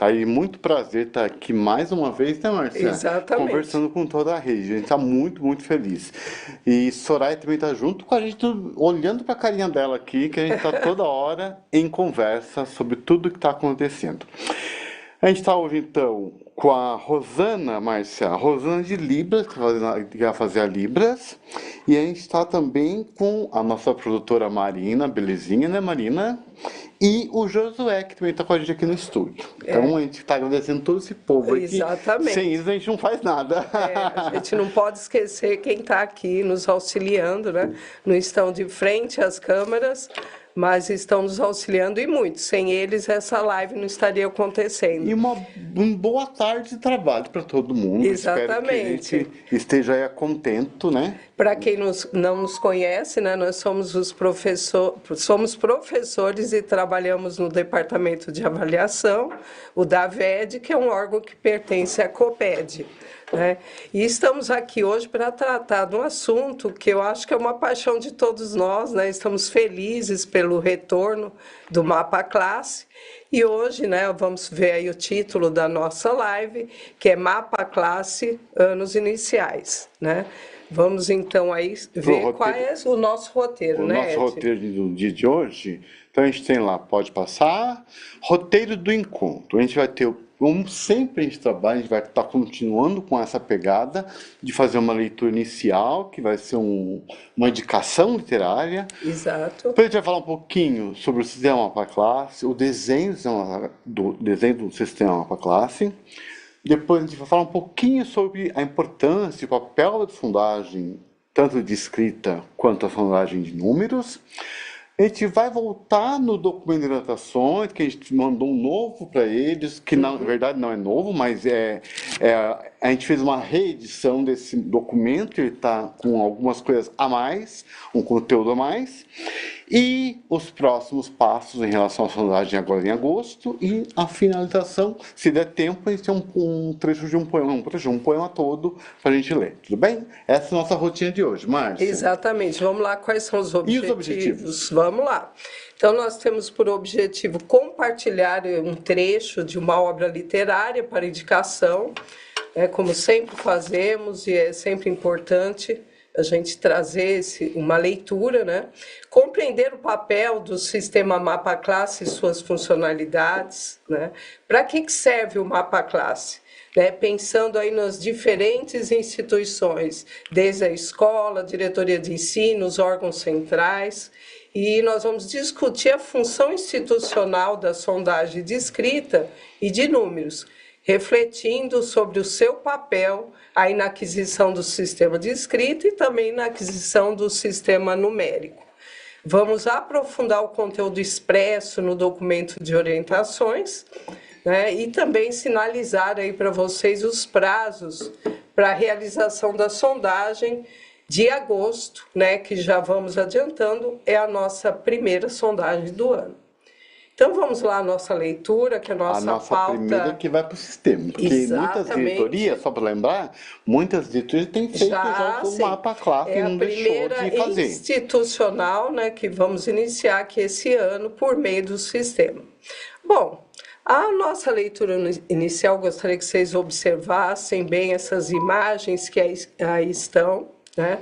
Aí, muito prazer estar aqui mais uma vez, né, Márcia? Exatamente. Conversando com toda a rede. A gente está muito, muito feliz. E Soraya também está junto com a gente, olhando para a carinha dela aqui, que a gente está toda hora em conversa sobre tudo que está acontecendo. A gente está hoje, então, com a Rosana, Márcia, a Rosana de Libras, que vai fazer a Libras. E a gente está também com a nossa produtora Marina, belezinha, né, Marina? E o Josué, que também está com a gente aqui no estúdio. Então a gente está agradecendo todo esse povo aí que sem Exatamente. eles a gente não faz nada. A gente não pode esquecer quem está aqui nos auxiliando, né? Não estão de frente às câmeras, mas estão nos auxiliando e muito. Sem eles, essa live não estaria E acontecendo. uma boa tarde de trabalho para todo mundo. Espero que a Exatamente. gente esteja aí contento, né? Para quem não nos conhece, né, nós somos somos professores e trabalhamos no Departamento de Avaliação, o DAVED, que é um órgão que pertence à COPED. Né? E estamos aqui hoje para tratar de um assunto que eu acho que é uma paixão de todos nós, né? Estamos felizes pelo retorno do Mapa Classe. E hoje, né, vamos ver aí o título da nossa live, que é Mapa Classe Anos Iniciais, né? Vamos então aí ver qual é o nosso roteiro, O né, nosso Ed? roteiro do dia de hoje, então a gente tem lá, pode passar, roteiro do encontro. A gente vai ter, como sempre a gente trabalha, a gente vai estar continuando com essa pegada de fazer uma leitura inicial, que vai ser uma indicação literária. Exato. Depois a gente vai falar um pouquinho sobre o sistema mapa classe, o desenho do sistema mapa classe. Depois a gente vai falar um pouquinho sobre a importância e o papel da sondagem, tanto de escrita quanto a sondagem de números. A gente vai voltar no documento de anotações, que a gente mandou um novo para eles, que na verdade não é novo, mas a gente fez uma reedição desse documento, ele está com algumas coisas a mais, um conteúdo a mais. E os próximos passos em relação à sondagem agora em agosto e a finalização, se der tempo, a gente tem um trecho de um poema todo para a gente ler, tudo bem? Essa é a nossa rotina de hoje, Márcia. Exatamente. Vamos lá, quais são os E os objetivos? objetivos? Vamos lá. Então, nós temos por objetivo compartilhar um trecho de uma obra literária para indicação, como sempre fazemos, e é sempre importante a gente trazer uma leitura, né? Compreender o papel do sistema Mapa Classe e suas funcionalidades, né? Para que serve o Mapa Classe? Né, pensando aí nas diferentes instituições, desde a escola, a diretoria de ensino, os órgãos centrais, e nós vamos discutir a função institucional da sondagem de escrita e de números, refletindo sobre o seu papel aí na aquisição do sistema de escrita e também na aquisição do sistema numérico. Vamos aprofundar o conteúdo expresso no documento de orientações, né, e também sinalizar aí para vocês os prazos para a realização da sondagem de agosto, né, que já vamos adiantando, é a nossa primeira sondagem do ano. Então vamos lá a nossa leitura, que a nossa pauta... primeira que vai para o sistema, porque muitas diretorias, só para lembrar, muitas diretorias têm feito já o mapa classe e não deixou de fazer. É a primeira institucional, né, que vamos iniciar aqui esse ano por meio do sistema. Bom, a nossa leitura inicial, gostaria que vocês observassem bem essas imagens que aí estão, né?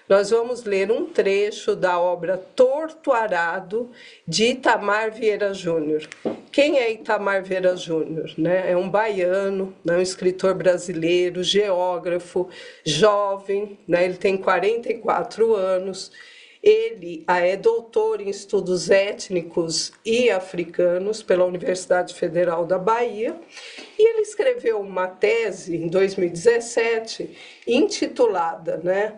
Nós vamos ler um trecho da obra Torto Arado, de Itamar Vieira Júnior. Quem é Itamar Vieira Júnior? Né? É um baiano, né? Um escritor brasileiro, geógrafo, jovem, né? Ele tem 44 anos. Ele é doutor em estudos étnicos e africanos pela Universidade Federal da Bahia, e ele escreveu uma tese em 2017 intitulada, né,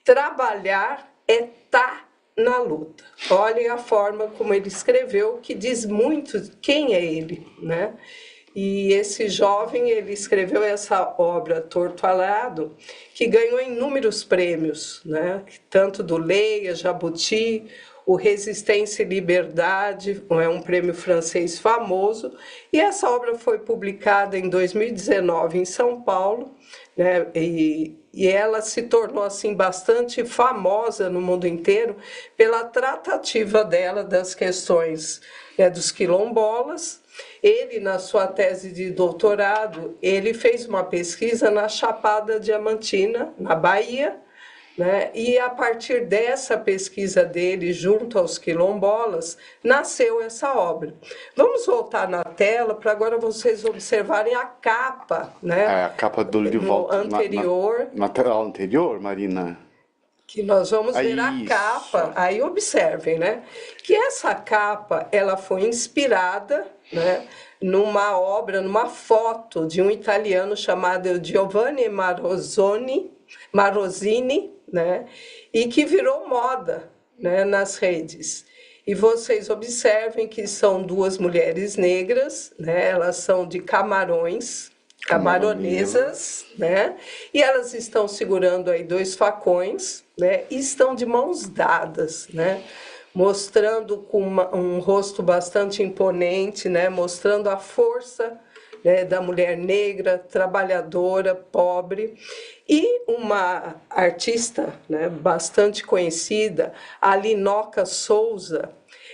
Trabalhar é tá na luta. Olhem a forma como ele escreveu, que diz muito quem é ele, né? E esse jovem, ele escreveu essa obra Torto Arado, que ganhou inúmeros prêmios, né? Tanto do Leia, Jabuti, o Resistência e Liberdade, é um prêmio francês famoso, e essa obra foi publicada em 2019 em São Paulo, né? E ela se tornou assim bastante famosa no mundo inteiro pela tratativa dela das questões, dos quilombolas Ele, na sua tese de doutorado, ele fez uma pesquisa na Chapada Diamantina, na Bahia, né? E a partir dessa pesquisa dele, junto aos quilombolas, nasceu essa obra. Vamos voltar na tela para agora vocês observarem a capa, né? A capa do livro No anterior. Na tela anterior, Marina. Que nós vamos ver a Isso. capa, aí observem, né? Que essa capa, ela foi inspirada, né, numa obra, numa foto de um italiano chamado Giovanni Marosini, né? E que virou moda, né, nas redes. E vocês observem que são duas mulheres negras, né? Elas são de camaronesas, né? E elas estão segurando aí dois facões, né? E estão de mãos dadas, né? Mostrando com um rosto bastante imponente, né? Mostrando a força, né, da mulher negra, trabalhadora, pobre. E uma artista, né, bastante conhecida, a Linoca Souza,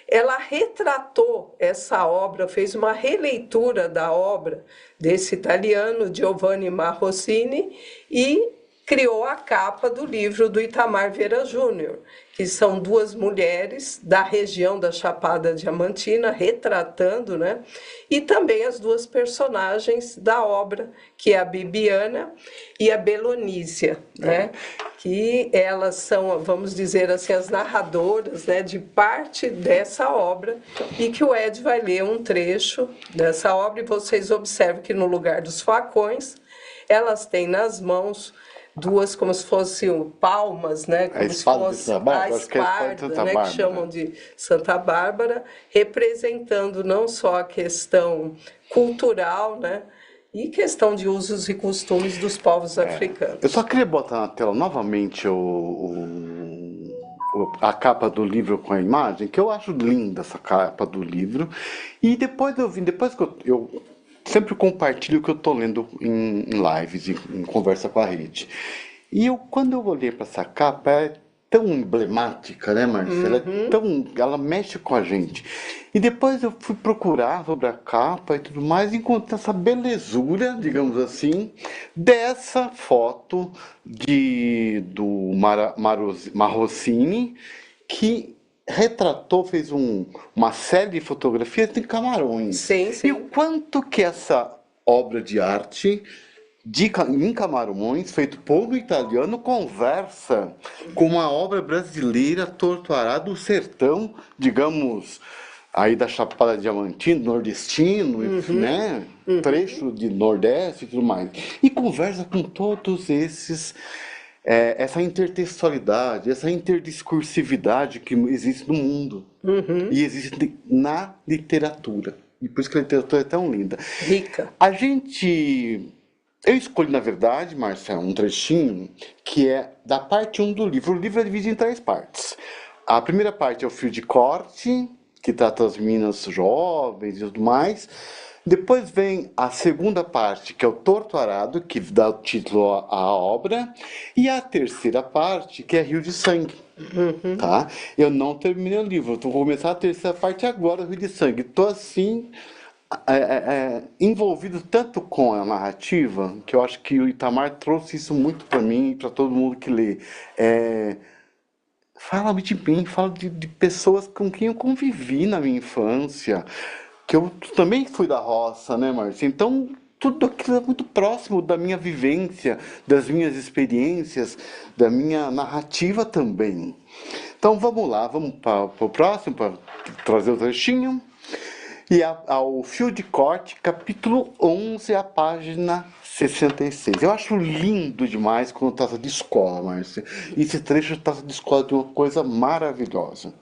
ela retratou essa obra, fez uma releitura da obra desse italiano, Giovanni Marrossini, e criou a capa do livro do Itamar Vieira Júnior, que são duas mulheres da região da Chapada Diamantina, retratando, né? E também as duas personagens da obra, que é a Bibiana e a Belonísia, né? Que elas são, vamos dizer assim, as narradoras, né, de parte dessa obra, e que o Ed vai ler um trecho dessa obra, e vocês observam que no lugar dos facões, elas têm nas mãos duas como se fossem palmas, né? Como se fosse a espada, né? Que chamam de Santa Bárbara, representando não só a questão cultural, né? E questão de usos e costumes dos povos africanos. Eu só queria botar na tela novamente a capa do livro com a imagem, que eu acho linda essa capa do livro. E depois que eu sempre compartilho o que eu estou lendo em lives, em conversa com a rede. E quando eu olhei para essa capa, é tão emblemática, né, Marcela? Ela mexe com a gente. E depois eu fui procurar sobre a capa e tudo mais, e encontrei essa belezura, digamos assim, dessa foto do Marrossini, que retratou, fez uma série de fotografias de Camarões. Sim, sim. E o quanto que essa obra de arte em Camarões, feito por um italiano, conversa com uma obra brasileira, Torto-Ará do Sertão, digamos, aí da Chapada Diamantina, nordestino, né? Trecho de Nordeste e tudo mais. E conversa com todos essa intertextualidade, essa interdiscursividade que existe no mundo e existe na literatura. E por isso que a literatura é tão linda. Rica. Eu escolhi, na verdade, Marcelo, um trechinho que é da parte 1 do livro. O livro é dividido em 3 partes. A primeira parte é o fio de corte, que trata as meninas jovens e tudo mais. Depois vem a segunda parte, que é o torto arado, que dá o título à obra. E a terceira parte, que é Rio de Sangue. Tá? Eu não terminei o livro, vou começar a terceira parte agora, Rio de Sangue. Estou assim... envolvido tanto com a narrativa, que eu acho que o Itamar trouxe isso muito para mim e para todo mundo que lê. Fala de mim, fala de pessoas com quem eu convivi na minha infância, que eu também fui da roça, né, Márcia? Então, tudo aquilo é muito próximo da minha vivência, das minhas experiências, da minha narrativa também. Então, vamos lá, vamos para o próximo, para trazer o trechinho. E ao fio de corte, capítulo 11, a página 66. Eu acho lindo demais quando trata de escola, Márcia. Esse trecho trata de escola de uma coisa maravilhosa.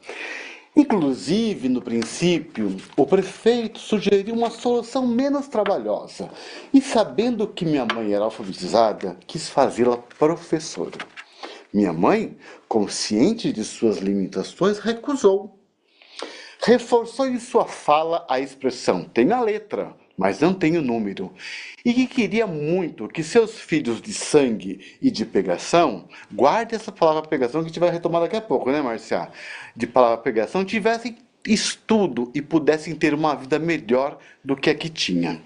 Inclusive, no princípio, o prefeito sugeriu uma solução menos trabalhosa. E sabendo que minha mãe era alfabetizada, quis fazê-la professora. Minha mãe, consciente de suas limitações, recusou. Reforçou em sua fala a expressão "tem a letra, mas não tem o número", e que queria muito que seus filhos de sangue e de pegação, guarde essa palavra pegação que a gente vai retomar daqui a pouco, né, Marcia? De palavra pegação, tivessem estudo e pudessem ter uma vida melhor do que a que tinha.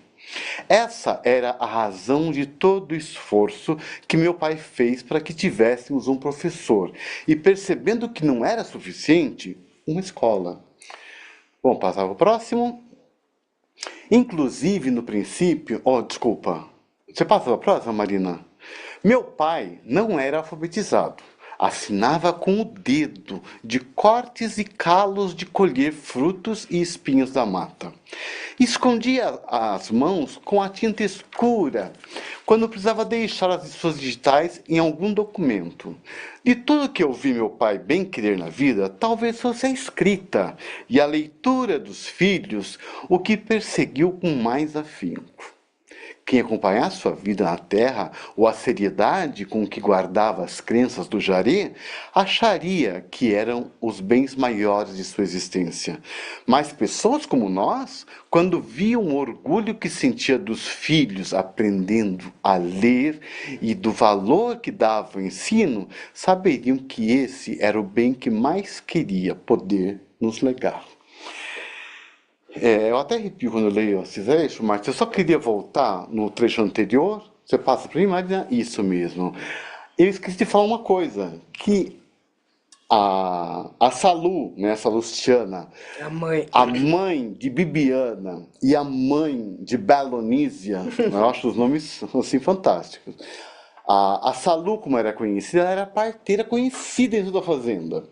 Essa era a razão de todo o esforço que meu pai fez para que tivéssemos um professor e, percebendo que não era suficiente, uma escola. Bom, passar para o próximo. Inclusive, no princípio... Oh, desculpa. Você passa para a próxima, Marina? Meu pai não era alfabetizado. Assinava com o dedo, de cortes e calos de colher frutos e espinhos da mata. Escondia as mãos com a tinta escura, quando precisava deixar as suas digitais em algum documento. De tudo que eu vi meu pai bem querer na vida, talvez fosse a escrita e a leitura dos filhos o que perseguiu com mais afinco. Quem acompanhasse sua vida na terra ou a seriedade com que guardava as crenças do Jari, acharia que eram os bens maiores de sua existência. Mas pessoas como nós, quando viam o orgulho que sentia dos filhos aprendendo a ler e do valor que dava o ensino, saberiam que esse era o bem que mais queria poder nos legar. Eu até arrepio quando eu leio esses eixos, mas eu só queria voltar no trecho anterior. Você passa para mim, Marina? Isso mesmo. Eu esqueci de falar uma coisa, que a Salu, né, a Salustiana, a mãe de Bibiana e a mãe de Belonísia, eu acho os nomes assim fantásticos. A Salu, como era conhecida, ela era parteira conhecida dentro da fazenda.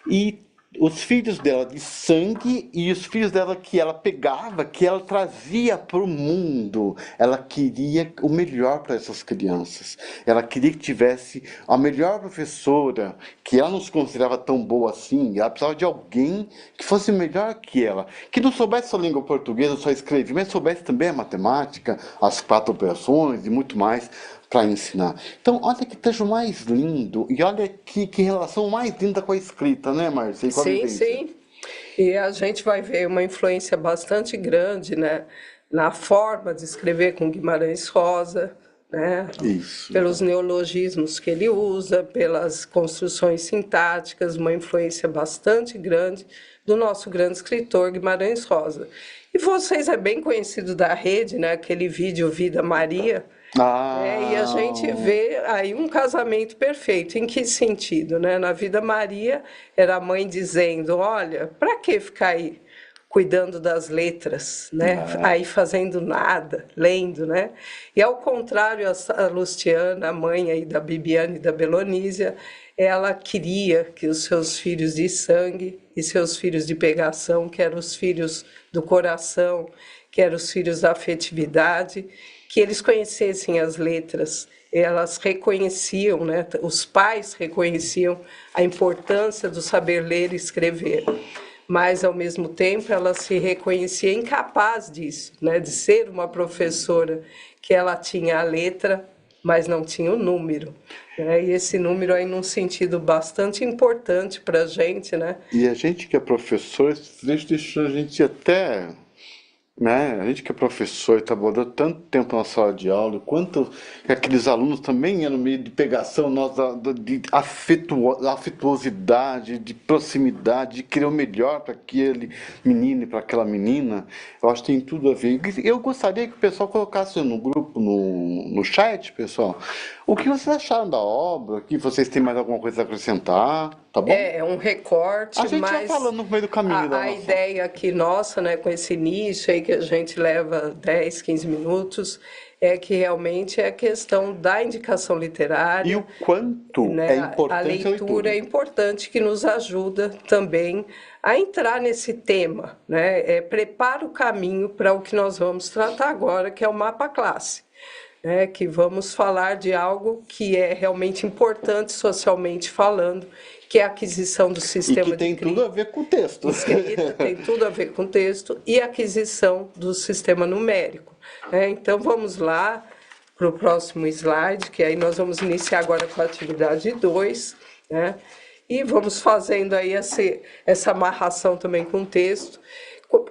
E os filhos dela de sangue e os filhos dela que ela pegava, que ela trazia para o mundo. Ela queria o melhor para essas crianças. Ela queria que tivesse a melhor professora, que ela não se considerava tão boa assim. Ela precisava de alguém que fosse melhor que ela, que não soubesse só língua portuguesa, só escrever, mas soubesse também a matemática, as 4 operações e muito mais para ensinar. Então, olha que trecho mais lindo e olha que relação mais linda com a escrita, né, Márcia? Sim, sim. E a gente vai ver uma influência bastante grande, né, na forma de escrever com Guimarães Rosa, né, Isso. pelos neologismos que ele usa, pelas construções sintáticas, uma influência bastante grande do nosso grande escritor Guimarães Rosa. E vocês é bem conhecido da rede, né, aquele vídeo Vida Maria. E a gente vê aí um casamento perfeito. Em que sentido, né? Na Vida Maria, era a mãe dizendo, olha, para que ficar aí cuidando das letras, né? Aí fazendo nada, lendo, né? E ao contrário, a Luciana, a mãe aí da Bibiana e da Belonísia, ela queria que os seus filhos de sangue e seus filhos de pegação, que eram os filhos do coração, que eram os filhos da afetividade, que eles conhecessem as letras, elas reconheciam, né, os pais reconheciam a importância do saber ler e escrever, mas, ao mesmo tempo, ela se reconhecia incapaz disso, né, de ser uma professora, que ela tinha a letra, mas não tinha o número. Né, e esse número aí num sentido bastante importante para a gente, né? E a gente que é professor, esse trecho deixa a gente até... Né? A gente que é professor e trabalhou tanto tempo na sala de aula, quanto aqueles alunos também eram meio de pegação nossa, de afetuosidade, de proximidade, de querer o melhor para aquele menino e para aquela menina, eu acho que tem tudo a ver. Eu gostaria que o pessoal colocasse no grupo, no chat, pessoal, o que vocês acharam da obra, que vocês têm mais alguma coisa a acrescentar, tá bom? É um recorte, A gente vai mas falando no meio do caminho da a nossa. ideia aqui nossa, né, com esse início aí que a gente leva 10, 15 minutos, é que realmente é a questão da indicação literária. E o quanto né, é importante a leitura é importante, que nos ajuda também a entrar nesse tema, né? Prepara o caminho para o que nós vamos tratar agora, que é o mapa classe. Né, que vamos falar de algo que é realmente importante socialmente falando, que é a aquisição do sistema e que tem tudo a ver com o texto. Escrita, tem tudo a ver com o texto, e a aquisição do sistema numérico. Então, vamos lá para o próximo slide, que aí nós vamos iniciar agora com a atividade 2, né? E vamos fazendo aí essa amarração também com o texto.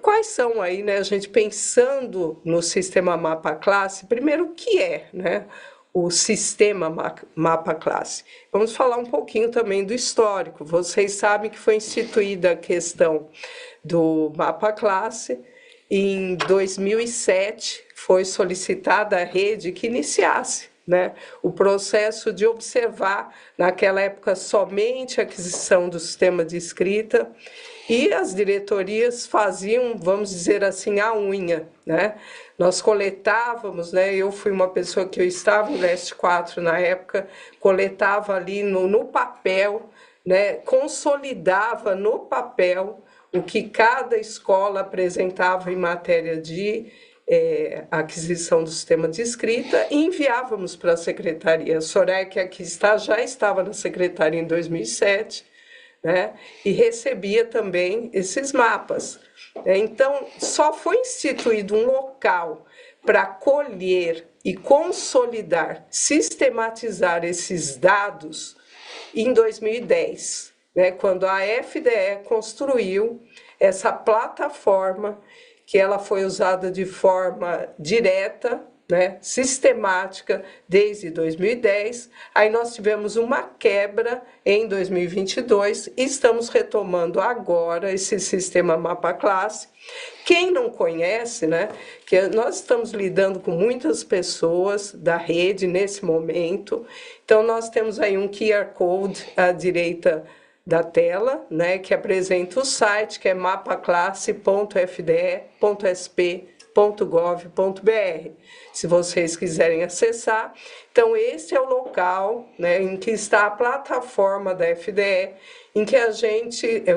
Quais são aí, né, a gente pensando no sistema mapa classe, primeiro o que é, né? o sistema mapa-classe. Vamos falar um pouquinho também do histórico. Vocês sabem que foi instituída a questão do mapa-classe. Em 2007, foi solicitada à rede que iniciasse, né, o processo de observar, naquela época, somente a aquisição do sistema de escrita, e as diretorias faziam, vamos dizer assim, a unha, né? Nós coletávamos, né? Eu fui uma pessoa que eu estava em Leste 4 na época, coletava ali no papel, né? Consolidava no papel o que cada escola apresentava em matéria de aquisição do sistema de escrita e enviávamos para a secretaria. A Soraya, que aqui está, já estava na secretaria em 2007, né? E recebia também esses mapas. Então, só foi instituído um local para colher e consolidar, sistematizar esses dados em 2010, né? Quando a FDE construiu essa plataforma, que ela foi usada de forma direta, né, sistemática, desde 2010. Aí nós tivemos uma quebra em 2022 e estamos retomando agora esse sistema mapa-classe. Quem não conhece, né, que nós estamos lidando com muitas pessoas da rede nesse momento, então nós temos aí um QR Code à direita da tela, né, que apresenta o site, que é mapaclasse.fde.sp.gov.br, se vocês quiserem acessar. Então, esse é o local, né, em que está a plataforma da FDE, em que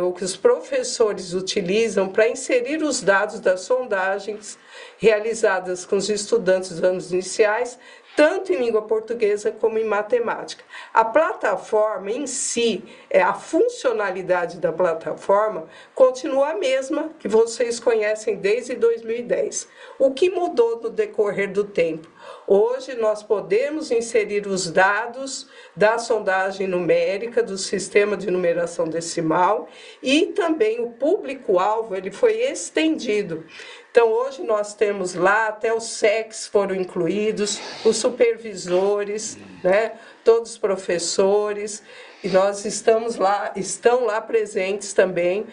o que os professores utilizam para inserir os dados das sondagens realizadas com os estudantes dos anos iniciais, tanto em língua portuguesa como em matemática. A plataforma em si, a funcionalidade da plataforma continua a mesma que vocês conhecem desde 2010. O que mudou no decorrer do tempo? Hoje nós podemos inserir os dados da sondagem numérica, do sistema de numeração decimal, e também o público-alvo ele foi estendido. Então, hoje nós temos lá, até os SECs foram incluídos, os supervisores, né, todos os professores, e nós estão lá presentes também.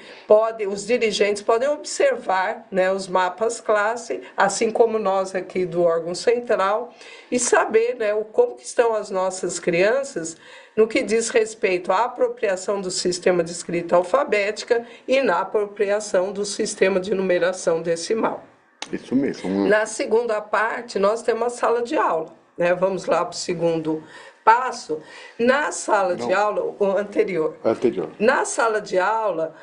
Os dirigentes podem observar, né, os mapas classe, assim como nós aqui do órgão central, e saber, né, como que estão as nossas crianças no que diz respeito à apropriação do sistema de escrita alfabética e na apropriação do sistema de numeração decimal. Isso mesmo. Na segunda parte, nós temos a sala de aula, né? Vamos lá para o segundo passo. Na sala de aula, o anterior. Na sala de aula,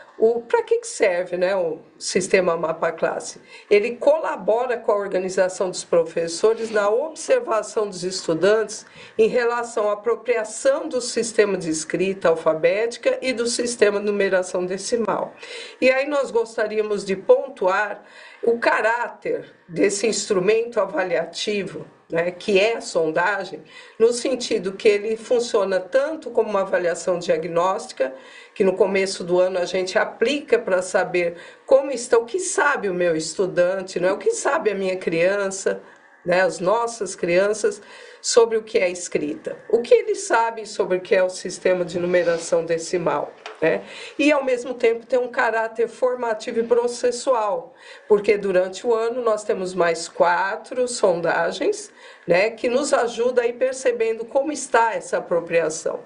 para que serve, né, o sistema mapa-classe? Ele colabora com a organização dos professores na observação dos estudantes em relação à apropriação do sistema de escrita alfabética e do sistema de numeração decimal. E aí nós gostaríamos de pontuar o caráter desse instrumento avaliativo, né, que é a sondagem, no sentido que ele funciona tanto como uma avaliação diagnóstica, que no começo do ano a gente aplica para saber como está, o que sabe o meu estudante, né, o que sabe a minha criança, né, as nossas crianças, sobre o que é escrita, o que eles sabem sobre o que é o sistema de numeração decimal, né? E, ao mesmo tempo, tem um caráter formativo e processual, porque durante o ano nós temos mais 4 sondagens, né, que nos ajuda a ir percebendo como está essa apropriação.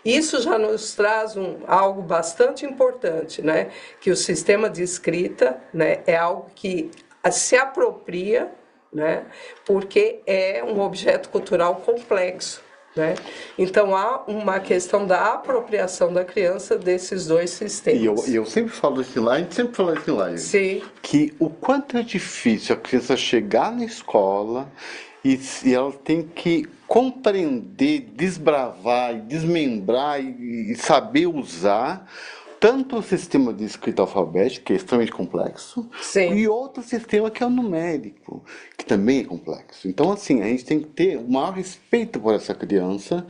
Isso já nos traz algo bastante importante, né, que o sistema de escrita, né, é algo que se apropria, né, porque é um objeto cultural complexo, né? Então há uma questão da apropriação da criança desses dois sistemas. E eu sempre falo isso lá, a gente sempre fala isso lá, Sim. Que o quanto é difícil a criança chegar na escola e ela tem que compreender, desbravar, desmembrar e saber usar tanto o sistema de escrita alfabética, que é extremamente complexo, Sim. e outro sistema que é o numérico, que também é complexo. Então, assim, a gente tem que ter o maior respeito por essa criança,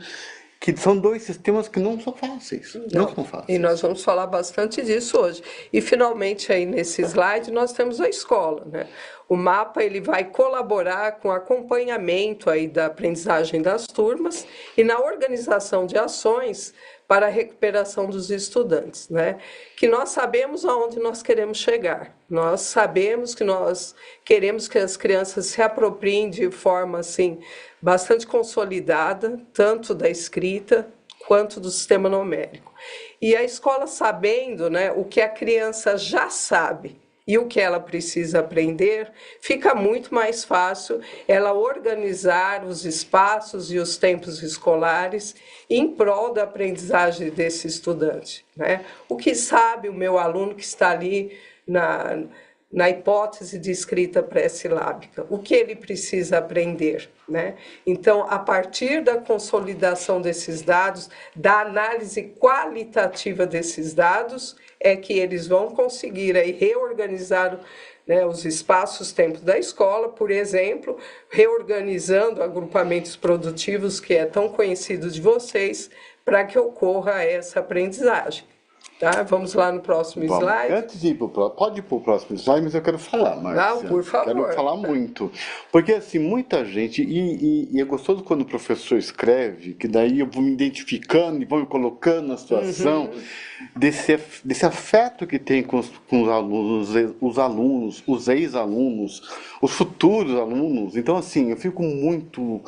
que são dois sistemas que não são fáceis. Não são fáceis. E nós vamos falar bastante disso hoje. E, finalmente, aí nesse slide, nós temos a escola, né? O mapa ele vai colaborar com o acompanhamento aí da aprendizagem das turmas e na organização de ações para a recuperação dos estudantes, né? Que nós sabemos aonde nós queremos chegar. Nós sabemos que nós queremos que as crianças se apropriem de forma assim bastante consolidada, tanto da escrita quanto do sistema numérico. E a escola sabendo, né, o que a criança já sabe e o que ela precisa aprender, fica muito mais fácil ela organizar os espaços e os tempos escolares em prol da aprendizagem desse estudante, né? O que sabe o meu aluno que está ali na hipótese de escrita pré-silábica, o que ele precisa aprender, né? Então, a partir da consolidação desses dados, da análise qualitativa desses dados, é que eles vão conseguir aí reorganizar, né, os espaços-tempos da escola, por exemplo, reorganizando agrupamentos produtivos, que é tão conhecido de vocês, para que ocorra essa aprendizagem. Tá? Vamos lá no próximo slide. Antes de ir pode ir para o próximo slide, mas eu quero falar, Márcia. Não, por favor. Quero falar muito. Porque, assim, muita gente, e é gostoso quando o professor escreve, que daí eu vou me identificando e vou me colocando na situação desse afeto que tem com os alunos, os ex-alunos, os futuros alunos. Então, assim, eu fico muito...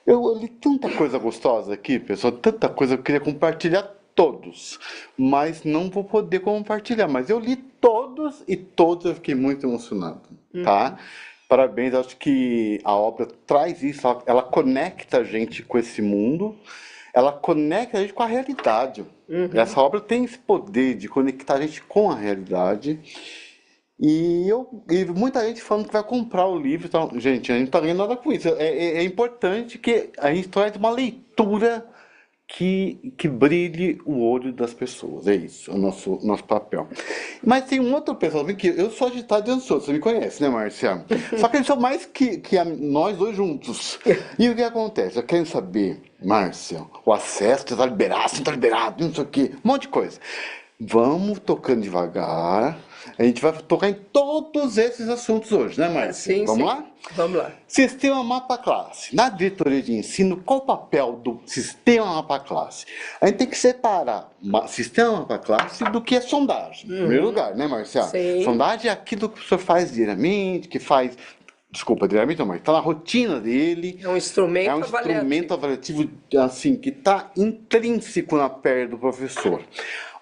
Eu li tanta coisa gostosa aqui, pessoal, tanta coisa que eu queria compartilhar todos, mas não vou poder compartilhar. Mas eu li todos e todos eu fiquei muito emocionado, tá? Parabéns, acho que a obra traz isso, ela conecta a gente com esse mundo, ela conecta a gente com a realidade. Essa obra tem esse poder de conectar a gente com a realidade. E muita gente falando que vai comprar o livro. Então, gente, a gente não está ganhando nada com isso. É importante que a gente traz uma leitura que brilhe o olho das pessoas. É isso, é o nosso papel. Mas tem um outro pessoal que eu sou agitado e ansioso, você me conhece, né, Márcia? Só que eles são mais que nós dois juntos. E o que acontece? Eu quero saber, Márcia, o acesso está liberado, não está liberado, não sei o quê, um monte de coisa. Vamos tocando devagar. A gente vai tocar em todos esses assuntos hoje, né, Márcia? Sim, Vamos sim. lá? Vamos lá. Sistema Mapa Classe. Na diretoria de ensino, qual o papel do Sistema Mapa Classe? A gente tem que separar Sistema Mapa Classe do que é sondagem. Em primeiro lugar, né, Marcial? Sim. Sondagem é aquilo que o professor faz diariamente, Desculpa, diariamente não, mas está na rotina dele. É um instrumento avaliativo. É um instrumento avaliativo, assim, que está intrínseco na pele do professor.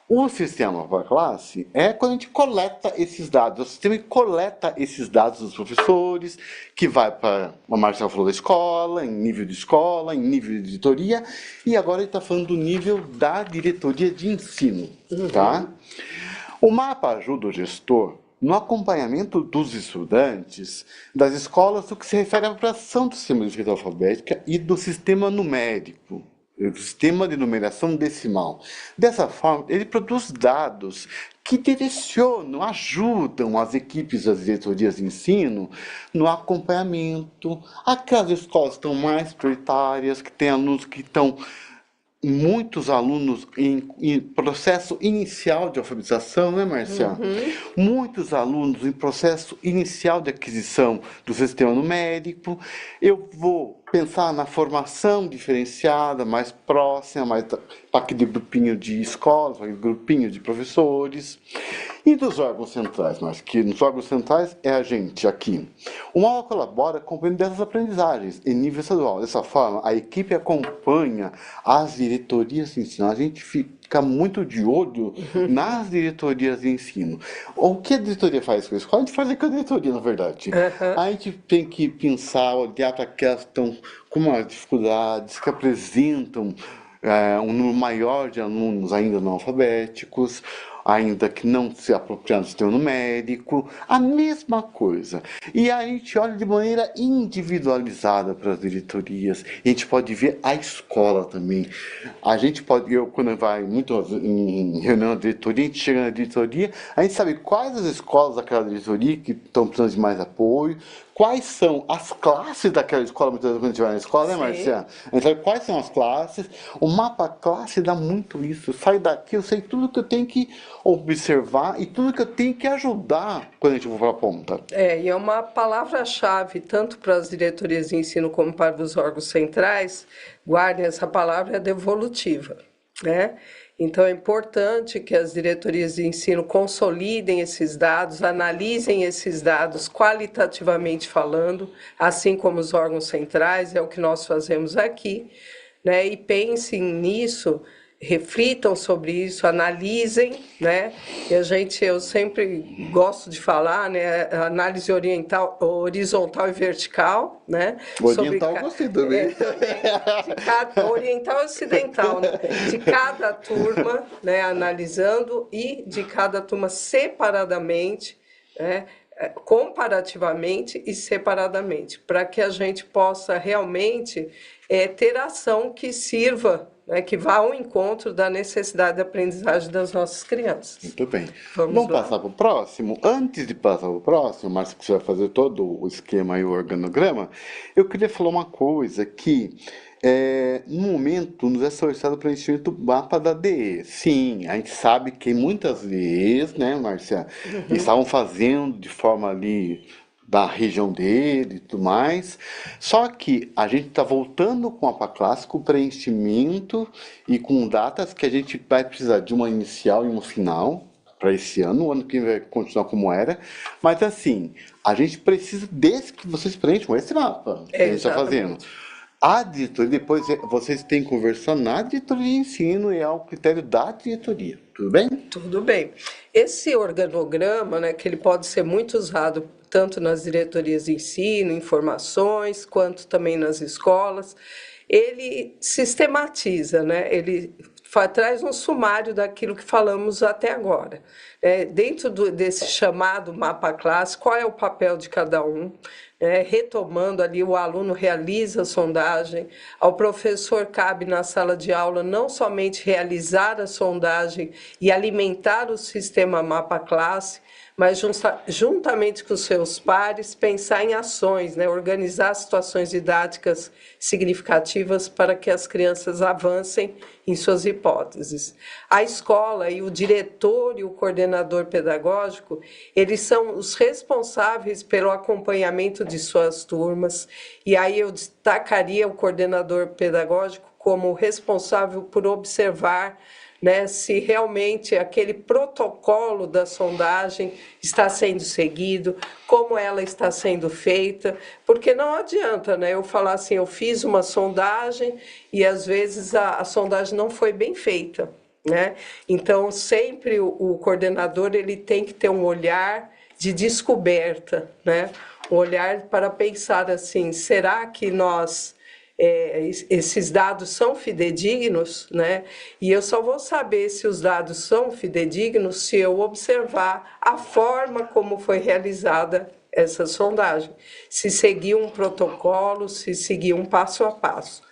O sistema para classe é quando a gente coleta esses dados, o sistema que coleta esses dados dos professores, que vai para, a Marcela falou da escola, em nível de escola, em nível de editoria, e agora ele está falando do nível da diretoria de ensino, tá? O mapa ajuda o gestor no acompanhamento dos estudantes das escolas no que se refere à aplicação do sistema de escrita alfabética e do sistema numérico. O sistema de numeração decimal. Dessa forma, ele produz dados que direcionam, ajudam as equipes das diretorias de ensino no acompanhamento. Aquelas escolas que estão mais prioritárias, que têm alunos que estão... Muitos alunos em processo inicial de alfabetização, né, Marcia? Muitos alunos em processo inicial de aquisição do sistema numérico. Eu vou pensar na formação diferenciada, mais próxima, mais para aquele grupinho de escolas, para aquele grupinho de professores. E dos órgãos centrais, mas que nos órgãos centrais é a gente aqui. O MAUA colabora acompanhando dessas aprendizagens em nível estadual. Dessa forma, a equipe acompanha as diretorias de ensino. A gente fica muito de olho nas diretorias de ensino. O que a diretoria faz com a escola? A gente faz com a diretoria, na verdade. A gente tem que pensar, olhar para aquelas que estão com maiores dificuldades, que apresentam um número maior de alunos ainda não alfabéticos, ainda que não se apropriando do sistema numérico, a mesma coisa. E a gente olha de maneira individualizada para as diretorias, e a gente pode ver a escola também. A gente pode, quando vai muito em reunião da diretoria, a gente chega na diretoria, a gente sabe quais as escolas daquela diretoria que estão precisando de mais apoio, quais são as classes daquela escola, muitas vezes quando a gente vai na escola, né, Marcia? A gente sabe quais são as classes. O mapa classe dá muito isso. Eu saio daqui, eu sei tudo que eu tenho que observar e tudo que eu tenho que ajudar quando a gente for para a ponta. E é uma palavra-chave, tanto para as diretorias de ensino como para os órgãos centrais, guardem essa palavra, é devolutiva, né? Então, é importante que as diretorias de ensino consolidem esses dados, analisem esses dados qualitativamente falando, assim como os órgãos centrais, é o que nós fazemos aqui, né? E pensem nisso, reflitam sobre isso, analisem, né? E eu sempre gosto de falar, né? Análise horizontal e vertical, né? Oriental eu gostei também. Oriental e ocidental, né? De cada turma, né? Analisando e de cada turma separadamente, né? Comparativamente e separadamente, para que a gente possa realmente ter ação que sirva, né, que vá ao encontro da necessidade de aprendizagem das nossas crianças. Muito bem. Vamos lá. Passar para o próximo. Antes de passar para o próximo, Márcio, que você vai fazer todo o esquema e o organograma, eu queria falar uma coisa que, no momento, nos é solicitado preenchimento do mapa da DE. Sim, a gente sabe que muitas vezes, né, Márcia, estavam fazendo de forma ali da região dele e tudo mais. Só que a gente está voltando com o mapa clássico, preenchimento e com datas que a gente vai precisar de uma inicial e uma final para esse ano. O ano que vem vai continuar como era. Mas assim, a gente precisa desse que vocês preencham esse mapa que a gente está fazendo. A diretoria, depois vocês têm que conversar na diretoria de ensino e ao critério da diretoria. Tudo bem? Tudo bem. Esse organograma, né, que ele pode ser muito usado tanto nas diretorias de ensino, informações, quanto também nas escolas, ele sistematiza, né? Ele traz um sumário daquilo que falamos até agora. Dentro desse chamado mapa clássico, qual é o papel de cada um? Retomando ali, o aluno realiza a sondagem, ao professor cabe na sala de aula não somente realizar a sondagem e alimentar o sistema mapa classe, mas juntamente com seus pares, pensar em ações, né? Organizar situações didáticas significativas para que as crianças avancem em suas hipóteses. A escola e o diretor e o coordenador pedagógico, eles são os responsáveis pelo acompanhamento de suas turmas, e aí eu destacaria o coordenador pedagógico como responsável por observar, né, se realmente aquele protocolo da sondagem está sendo seguido, como ela está sendo feita, porque não adianta, né, eu falar assim, eu fiz uma sondagem e às vezes a sondagem não foi bem feita, né? Então, sempre o coordenador ele tem que ter um olhar de descoberta, né? Um olhar para pensar assim, será que esses dados são fidedignos, né? E eu só vou saber se os dados são fidedignos se eu observar a forma como foi realizada essa sondagem, se seguir um protocolo, se seguir um passo a passo.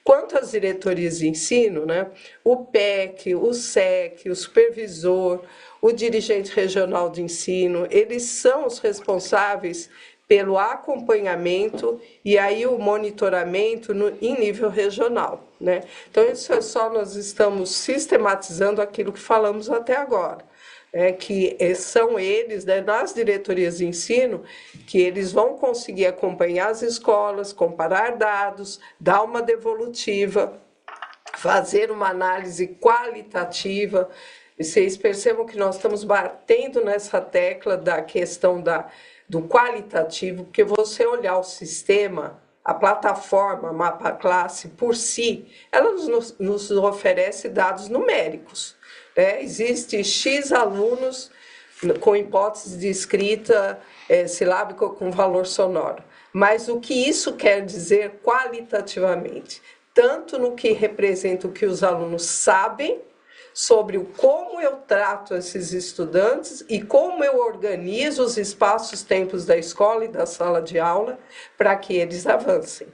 Quanto às diretorias de ensino, né, o PEC, o SEC, o supervisor, o dirigente regional de ensino, eles são os responsáveis pelo acompanhamento e aí o monitoramento em nível regional, né? Então, isso é só nós estamos sistematizando aquilo que falamos até agora, que são eles, né, nas diretorias de ensino, que eles vão conseguir acompanhar as escolas, comparar dados, dar uma devolutiva, fazer uma análise qualitativa. Vocês percebam que nós estamos batendo nessa tecla da questão do qualitativo, porque você olhar o sistema, a plataforma Mapa Classe por si, ela nos oferece dados numéricos. Existe X alunos com hipótese de escrita silábica com valor sonoro. Mas o que isso quer dizer qualitativamente? Tanto no que representa o que os alunos sabem, sobre como eu trato esses estudantes e como eu organizo os espaços-tempos da escola e da sala de aula para que eles avancem.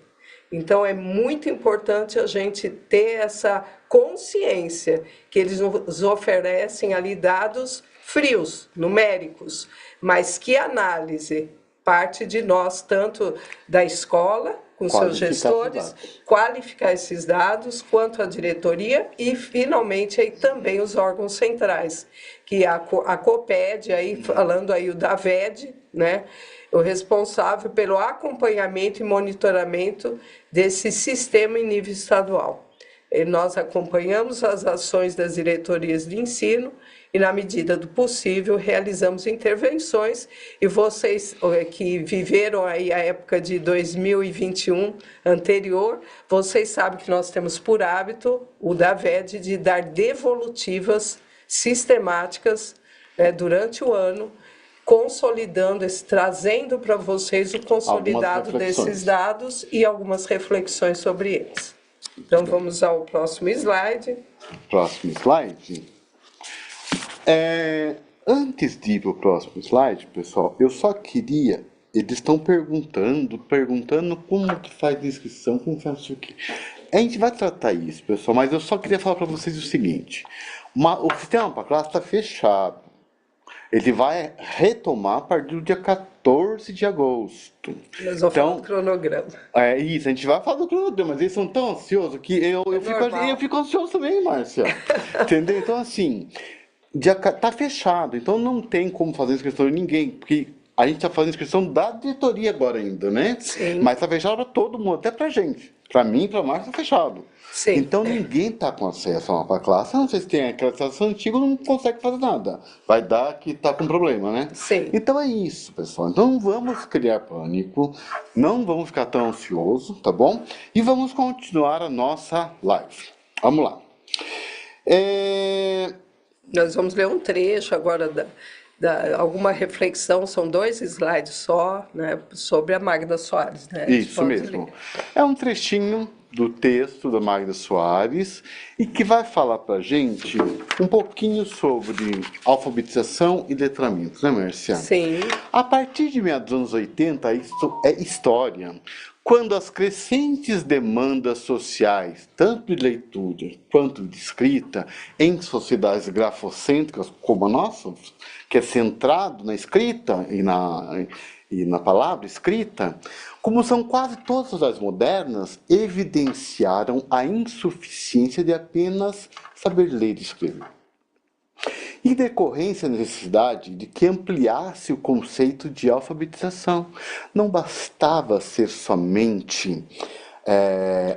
Então, é muito importante a gente ter essa consciência que eles nos oferecem ali dados frios, numéricos, mas que a análise parte de nós, tanto da escola com seus Qualificar gestores, esses dados. qualificar esses dados, quanto à diretoria e, finalmente, aí também os órgãos centrais, que a COPED, aí, falando aí o da VED, né, o responsável pelo acompanhamento e monitoramento desse sistema em nível estadual. E nós acompanhamos as ações das diretorias de ensino e, na medida do possível, realizamos intervenções. E vocês que viveram aí a época de 2021 anterior, vocês sabem que nós temos por hábito, o da VED, de dar devolutivas sistemáticas, né, durante o ano, consolidando, trazendo para vocês o consolidado desses dados e algumas reflexões sobre eles. Então, vamos ao próximo slide. Próximo slide. Antes de ir para o próximo slide, pessoal, eu só queria... Eles estão perguntando como que faz a inscrição, como faz isso aqui. A gente vai tratar isso, pessoal, mas eu só queria falar para vocês o seguinte. O sistema para classe está fechado. Ele vai retomar a partir do dia 14 de agosto. Nós vamos falar do cronograma. É isso, a gente vai falar do cronograma, mas eles são tão ansiosos que eu fico ansioso também, Márcia. Entendeu? Então, assim, tá fechado, então não tem como fazer inscrição de ninguém, porque a gente tá fazendo inscrição da diretoria agora ainda, né? Sim. Mas tá fechado para todo mundo, até pra gente. Pra mim e pra Márcia tá fechado. Sim. Então ninguém tá com acesso a uma classe, a não ser se tem aquela estação antiga, não consegue fazer nada. Vai dar que tá com problema, né? Sim. Então é isso, pessoal. Então não vamos criar pânico, não vamos ficar tão ansiosos, tá bom? E vamos continuar a nossa live. Vamos lá. Nós vamos ler um trecho agora alguma reflexão, são 2 slides só, né, sobre a Magda Soares. Né? Isso mesmo. É um trechinho do texto da Magda Soares e que vai falar pra gente um pouquinho sobre alfabetização e letramento, né, Márcia? Sim. A partir de meados dos anos 80, isso é história. Quando as crescentes demandas sociais, tanto de leitura quanto de escrita, em sociedades grafocêntricas como a nossa, que é centrado na escrita e na palavra escrita, como são quase todas as sociedades modernas, evidenciaram a insuficiência de apenas saber ler e escrever. Em decorrência da necessidade de que ampliasse o conceito de alfabetização. Não bastava ser somente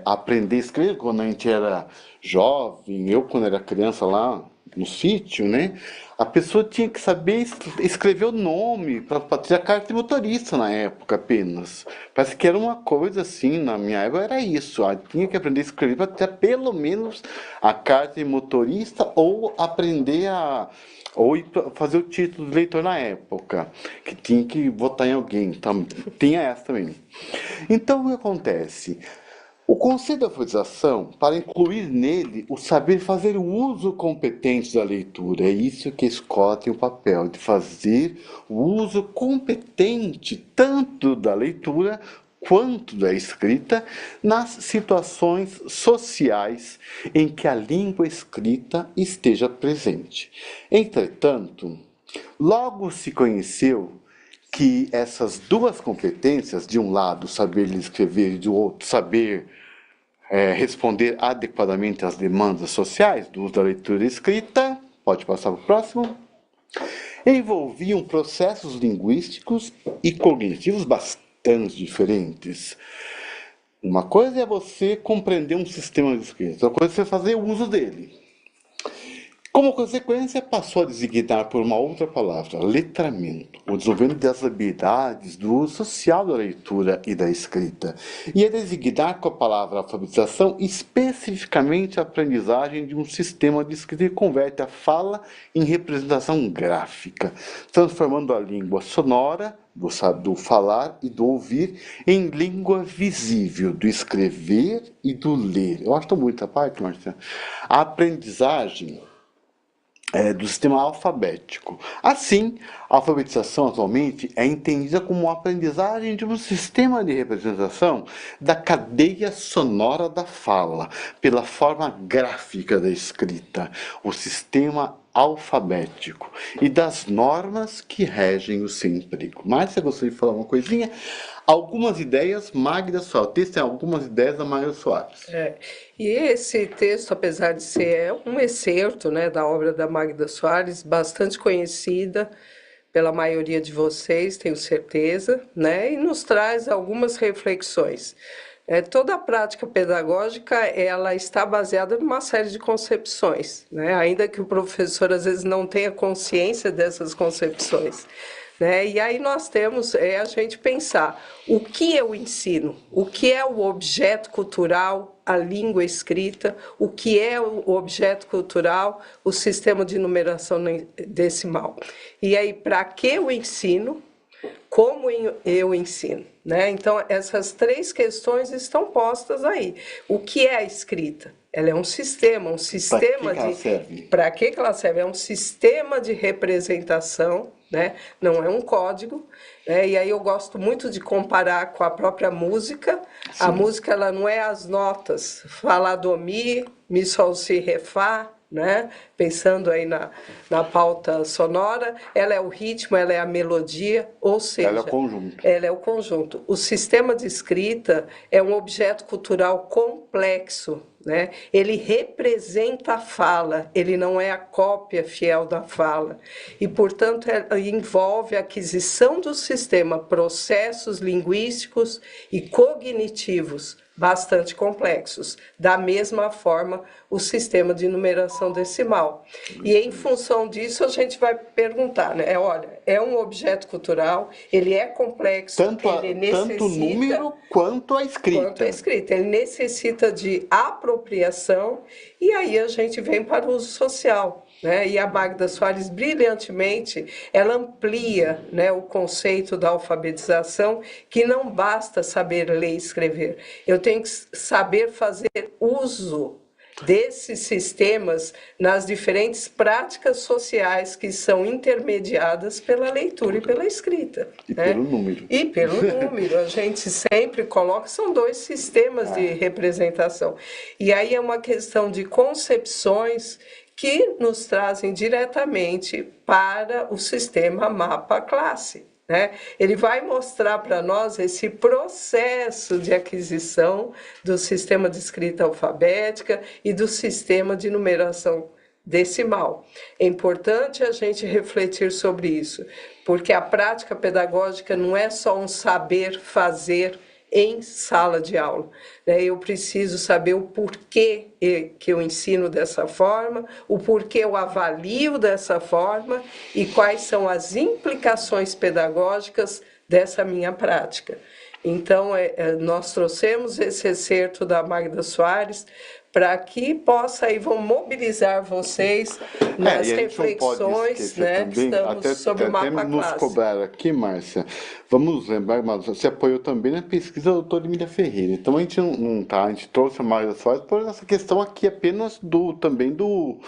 aprender a escrever quando a gente era jovem, eu quando era criança lá no sítio, né? A pessoa tinha que saber escrever o nome para ter a carta de motorista na época apenas. Parece que era uma coisa assim, na minha época era isso. Tinha que aprender a escrever para ter pelo menos a carta de motorista ou aprender ou fazer o título de leitor na época, que tinha que votar em alguém. Tinha essa também. Então o que acontece? O conceito de alfabetização, para incluir nele o saber fazer o uso competente da leitura, é isso que a escola tem o papel de fazer o uso competente tanto da leitura quanto da escrita nas situações sociais em que a língua escrita esteja presente. Entretanto, logo se conheceu que essas duas competências, de um lado saber escrever e do outro saber responder adequadamente às demandas sociais do uso da leitura e escrita, pode passar para o próximo, envolviam processos linguísticos e cognitivos bastante diferentes. Uma coisa é você compreender um sistema de escrita, outra coisa é você fazer uso dele. Como consequência, passou a designar por uma outra palavra, letramento, o desenvolvimento das habilidades do uso social da leitura e da escrita, e a designar com a palavra alfabetização especificamente a aprendizagem de um sistema de escrita que converte a fala em representação gráfica, transformando a língua sonora, do falar e do ouvir, em língua visível, do escrever e do ler. Eu acho muito a parte, Marcia. A aprendizagem do sistema alfabético. Assim, a alfabetização atualmente é entendida como a aprendizagem de um sistema de representação da cadeia sonora da fala, pela forma gráfica da escrita, o sistema alfabético e das normas que regem o seu emprego. Mas você gostaria de falar uma coisinha? algumas ideias, Magda Soares. O texto tem algumas ideias da Magda Soares. E esse texto, apesar de ser um excerto, né, da obra da Magda Soares, bastante conhecida pela maioria de vocês, tenho certeza, né, e nos traz algumas reflexões. Toda a prática pedagógica ela está baseada numa série de concepções, né, ainda que o professor às vezes não tenha consciência dessas concepções. Né? E aí nós temos a gente pensar o que é o ensino, o que é o objeto cultural, a língua escrita, o que é o objeto cultural, o sistema de numeração decimal. E aí, para que o ensino? Como eu ensino? Né? Então, essas três questões estão postas aí. O que é a escrita? Ela é um sistema de... Para que ela serve? É um sistema de representação, né? Não é um código. Né? E aí eu gosto muito de comparar com a própria música. Sim. A música ela não é as notas, Fá, Lá, Dó, Mi, Sol, Si, Ré, Fá, né? Pensando aí na pauta sonora, ela é o ritmo, ela é a melodia, ou seja... Ela é o conjunto. Ela é o conjunto. O sistema de escrita é um objeto cultural complexo, né? Ele representa a fala, ele não é a cópia fiel da fala. E, portanto, envolve a aquisição do sistema, processos linguísticos e cognitivos bastante complexos. Da mesma forma, o sistema de numeração decimal. E, em função disso, a gente vai perguntar, né? Olha, é um objeto cultural, ele é complexo, tanto o número quanto a escrita. Ele necessita de apropriação, e aí a gente vem para o uso social. Né? E a Magda Soares, brilhantemente, ela amplia, né, o conceito da alfabetização, que não basta saber ler e escrever. Eu tenho que saber fazer uso desses sistemas nas diferentes práticas sociais que são intermediadas pela leitura e pela escrita. E né? pelo número. E pelo número. A gente sempre coloca, são dois sistemas de representação. E aí é uma questão de concepções que nos trazem diretamente para o sistema mapa-classe. Né? Ele vai mostrar para nós esse processo de aquisição do sistema de escrita alfabética e do sistema de numeração decimal. É importante a gente refletir sobre isso, porque a prática pedagógica não é só um saber fazer em sala de aula. Eu preciso saber o porquê que eu ensino dessa forma, o porquê eu avalio dessa forma e quais são as implicações pedagógicas dessa minha prática. Então, nós trouxemos esse excerto da Magda Soares para que possa aí vão mobilizar vocês nas reflexões, né, que estamos sobre o mapa nos classe. Cobrar aqui, Márcia, vamos lembrar, mas você apoiou também na pesquisa da doutora Emília Ferreira. Então a gente a gente trouxe a Magda Soares por essa questão aqui apenas também do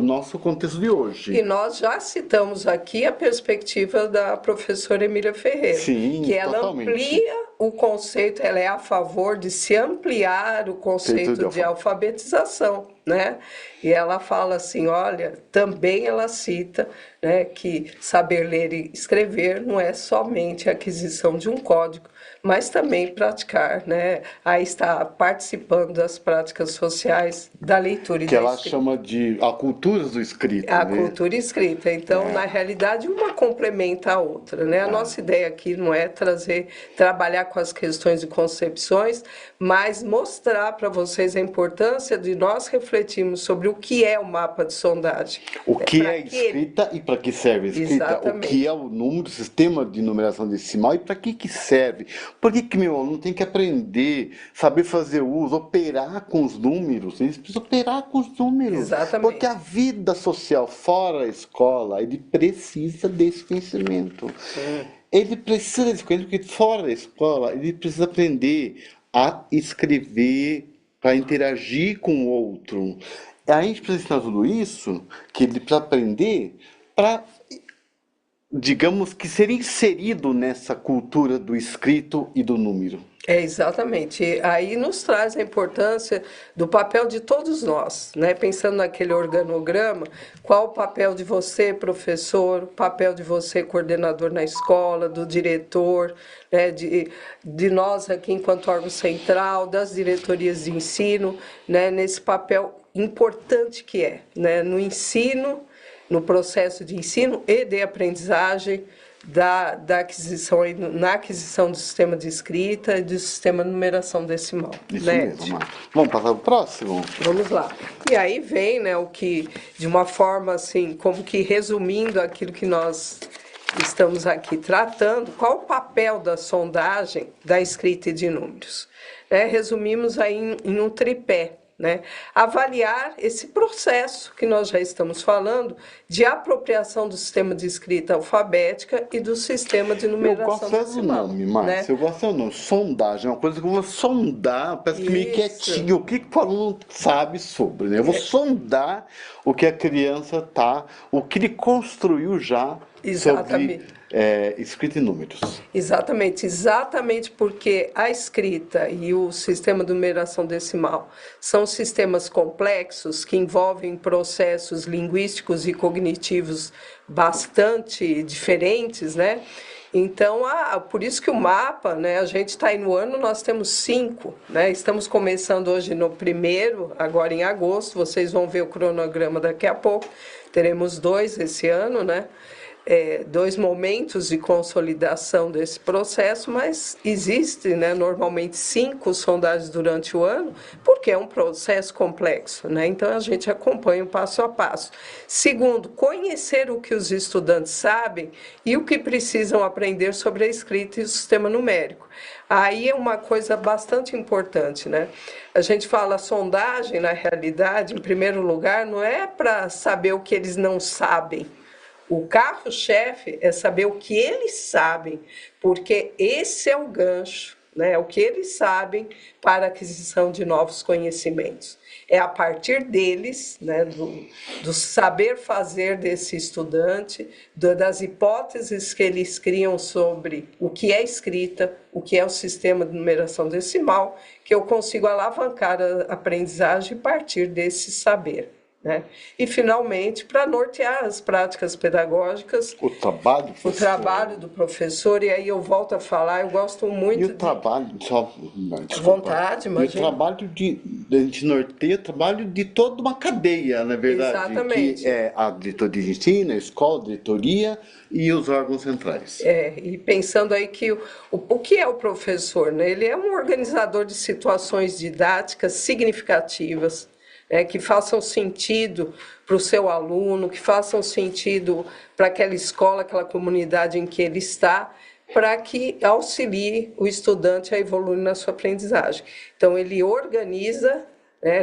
nosso contexto de hoje. E nós já citamos aqui a perspectiva da professora Emília Ferreira, sim, que ela totalmente. amplia o conceito, ela é a favor de se ampliar o conceito de alfabetização, né? E ela fala assim, olha, também ela cita, né, que saber ler e escrever não é somente a aquisição de um código, mas também praticar, né? Aí está participando das práticas sociais da leitura e que da ela escrita. chama de a cultura do escrito. A né? cultura escrita. Então, na realidade, uma complementa a outra, né? A nossa ideia aqui não é trabalhar com as questões e concepções, mas mostrar para vocês a importância de nós refletirmos sobre o que é o mapa de sondagem. O que é escrita e para que serve a escrita. Exatamente. O que é o número, o sistema de numeração decimal e para que serve. Por que meu aluno tem que aprender, saber fazer uso, operar com os números? Ele precisa operar com os números. Exatamente. Porque a vida social fora a escola, ele precisa desse conhecimento. Ele precisa desse conhecimento, porque fora da escola, ele precisa aprender a escrever para interagir com o outro. A gente precisa ensinar tudo isso, que ele precisa aprender para, digamos que ser inserido nessa cultura do escrito e do número. É, exatamente. E aí nos traz a importância do papel de todos nós, né? Pensando naquele organograma, qual o papel de você, professor, o papel de você, coordenador na escola, do diretor, né? De nós aqui enquanto órgão central, das diretorias de ensino, né? Nesse papel importante que é, né? No ensino, no processo de ensino e de aprendizagem, da aquisição, na aquisição do sistema de escrita e do sistema de numeração decimal. Isso Né, mesmo, Ed? Marta. Vamos passar para o próximo? Vamos lá. E aí vem, né, o que, de uma forma assim, como que resumindo aquilo que nós estamos aqui tratando, qual o papel da sondagem da escrita e de números? Resumimos aí em um tripé. Né? Avaliar esse processo que nós já estamos falando de apropriação do sistema de escrita alfabética e do sistema de Eu numeração gosto é do decimal. nome, Né? Márcia. Eu gosto do nome. Sondagem é uma coisa que eu vou sondar, parece que meio Isso. quietinho. O que o aluno sabe sobre, né? Eu vou sondar o que a criança tá, o que ele construiu já Exatamente. sobre escrita em números. Exatamente porque a escrita e o sistema de numeração decimal são sistemas complexos que envolvem processos linguísticos e cognitivos bastante diferentes, né? Então, por isso que o mapa, né, a gente está aí no ano, nós temos 5, né? Estamos começando hoje no primeiro, agora em agosto, vocês vão ver o cronograma daqui a pouco, teremos 2 esse ano, né? 2 momentos de consolidação desse processo, mas existe, né, normalmente 5 sondagens durante o ano, porque é um processo complexo, né? Então a gente acompanha o passo a passo. Segundo, conhecer o que os estudantes sabem e o que precisam aprender sobre a escrita e o sistema numérico. Aí é uma coisa bastante importante, né? A gente fala sondagem, na realidade, em primeiro lugar, não é para saber o que eles não sabem. O carro-chefe é saber o que eles sabem, porque esse é o gancho, né? O que eles sabem para a aquisição de novos conhecimentos. É a partir deles, né, do saber fazer desse estudante, das hipóteses que eles criam sobre o que é escrita, o que é o sistema de numeração decimal, que eu consigo alavancar a aprendizagem a partir desse saber. Né? E, finalmente, para nortear as práticas pedagógicas, O trabalho do professor, e aí eu volto a falar, eu gosto muito e o trabalho, só, desculpa. vontade, E o imagina. trabalho de a gente norteia o trabalho de toda uma cadeia, na verdade, Exatamente. que é a diretoria de ensino, a escola, a diretoria e os órgãos centrais. E pensando aí que o que é o professor, né? Ele é um organizador de situações didáticas significativas, que façam sentido para o seu aluno, que façam sentido para aquela escola, aquela comunidade em que ele está, para que auxilie o estudante a evoluir na sua aprendizagem. Então, ele organiza,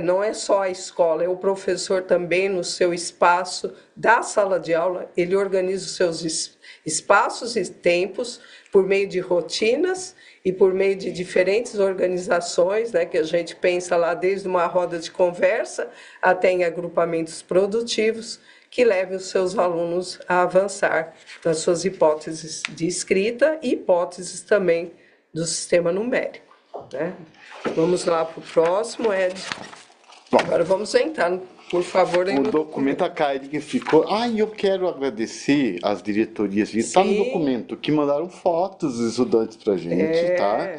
não é só a escola, é o professor também no seu espaço da sala de aula, ele organiza os seus espaços e tempos por meio de rotinas e por meio de diferentes organizações, que a gente pensa lá desde uma roda de conversa até em agrupamentos produtivos, que levem os seus alunos a avançar nas suas hipóteses de escrita e hipóteses também do sistema numérico. Né? Vamos lá para o próximo, Ed. Bom, agora vamos entrar, por favor, aí o no documento, a Kairinha ficou. Eu quero agradecer as diretorias. Está no Sim. documento que mandaram fotos dos estudantes pra gente, tá?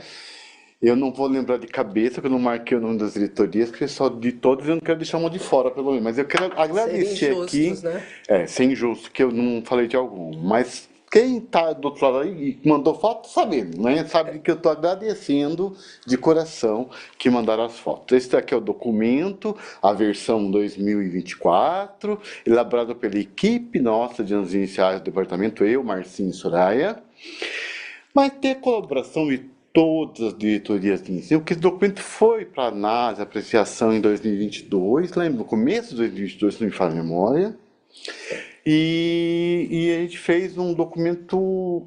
Eu não vou lembrar de cabeça, porque eu não marquei o nome das diretorias, porque só de todos eu não quero deixar uma de fora, pelo menos. Mas eu quero agradecer aqui. Injustos, né? Ser injusto, que eu não falei de algum. Mas quem tá do outro lado aí e mandou foto, sabendo, né? Sabe que eu tô agradecendo de coração que mandaram as fotos. Esse daqui é o documento, a versão 2024, elaborado pela equipe nossa de anos iniciais do departamento, eu, Marcinho e Soraya. Mas tem a colaboração de todas as diretorias de ensino, porque esse documento foi para análise, apreciação em 2022, lembra, no começo de 2022, se não me falha a memória. E a gente fez um documento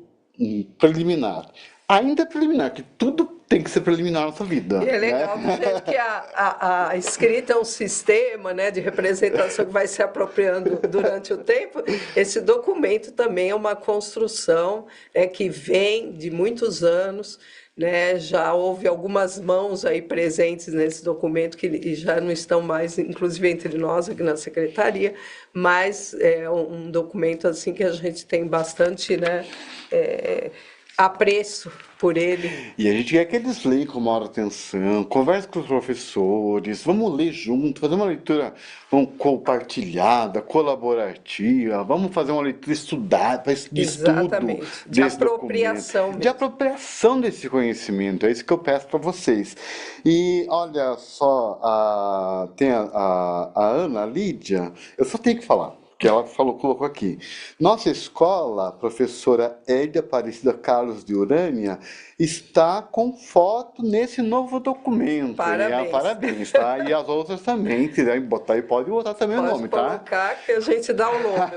preliminar. Ainda é preliminar, que tudo tem que ser preliminar na nossa vida. E é legal, do jeito que a escrita é um sistema, de representação que vai se apropriando durante o tempo, esse documento também é uma construção que vem de muitos anos, né? Já houve algumas mãos aí presentes nesse documento que já não estão mais, inclusive entre nós aqui na secretaria, mas é um documento assim que a gente tem bastante, né, é, apreço por ele. E a gente quer que eles leiam com maior atenção, converse com os professores, vamos ler junto, fazer uma leitura compartilhada, colaborativa, vamos fazer uma leitura estudada, de estudo Exatamente, de desse documento, apropriação de mesmo. apropriação desse conhecimento, é isso que eu peço para vocês. E olha só, tem a Ana Lídia, eu só tenho que falar que ela falou, colocou aqui. Nossa escola, professora Hélia Aparecida Carlos de Urânia, está com foto nesse novo documento. E, Parabéns. parabéns, tá? E as outras também, se quiserem botar aí, pode botar também o Pode nome, tá? colocar que a gente dá o nome.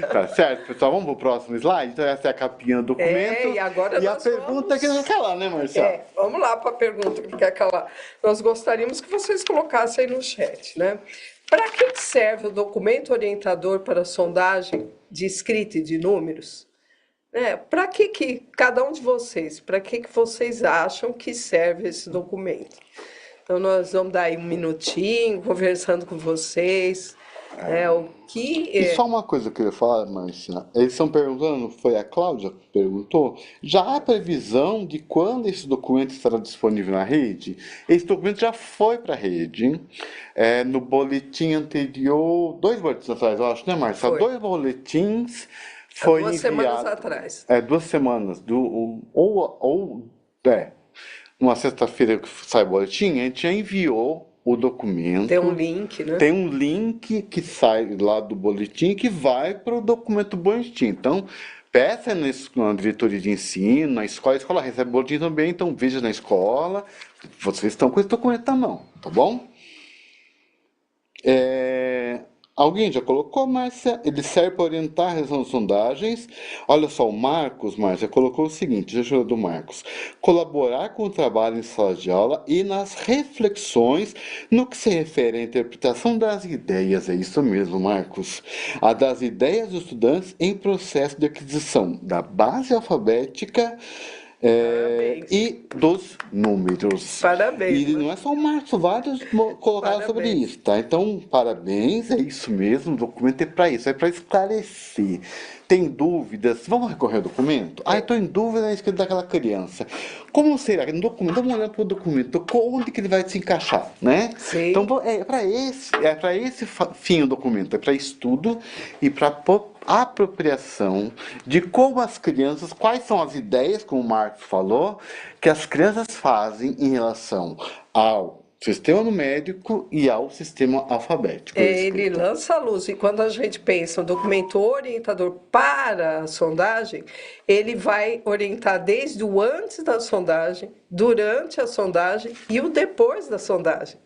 Tá certo, pessoal? Vamos pro próximo slide? Então, essa é a capinha do documento. E agora E a nós pergunta vamos... que não quer lá, né, Marcelo? Vamos lá para a pergunta que quer calar. Nós gostaríamos que vocês colocassem aí no chat, né? Para que serve o documento orientador para sondagem de escrita e de números? Para que cada um de vocês, para que vocês acham que serve esse documento? Então, nós vamos dar aí um minutinho conversando com vocês. O que E só uma coisa que eu queria falar, Márcia. Eles estão perguntando, foi a Cláudia que perguntou, já há previsão de quando esse documento estará disponível na rede? Esse documento já foi para a rede. No boletim anterior, 2 boletins atrás, eu acho, né, Márcia? foi? 2 boletins Há foi 2 semanas enviado. atrás. 2 semanas. Uma sexta-feira que sai o boletim, a gente já enviou o documento. Tem um link, né? Tem um link que sai lá do boletim que vai para o documento boletim. Então, peça na diretoria de ensino, na escola, a escola recebe o boletim também, então veja na escola. Vocês estão com esse documento na mão, tá bom? Alguém já colocou, Márcia? Ele serve para orientar a realização de sondagens. Olha só, o Marcos, Márcia, colocou o seguinte, já ajuda do Marcos. Colaborar com o trabalho em sala de aula e nas reflexões no que se refere à interpretação das ideias. É isso mesmo, Marcos. A das ideias dos estudantes em processo de aquisição da base alfabética e dos números. Parabéns, E né? não é só o Marcos, vários colocaram sobre Parabéns. isso, tá? Então, parabéns, é isso mesmo, o documento é para isso, é para esclarecer. Tem dúvidas? Vamos recorrer ao documento? Estou em dúvida na escrita daquela criança. Como será que no documento, vamos olhar para o documento, onde que ele vai se encaixar, né? Sim. Então, é para esse fim o documento, é para estudo e para apropriação de como as crianças, quais são as ideias, como o Marcos falou, que as crianças fazem em relação ao sistema numérico e ao sistema alfabético. Ele lança a luz, e quando a gente pensa um documento orientador para a sondagem, ele vai orientar desde o antes da sondagem, durante a sondagem e o depois da sondagem.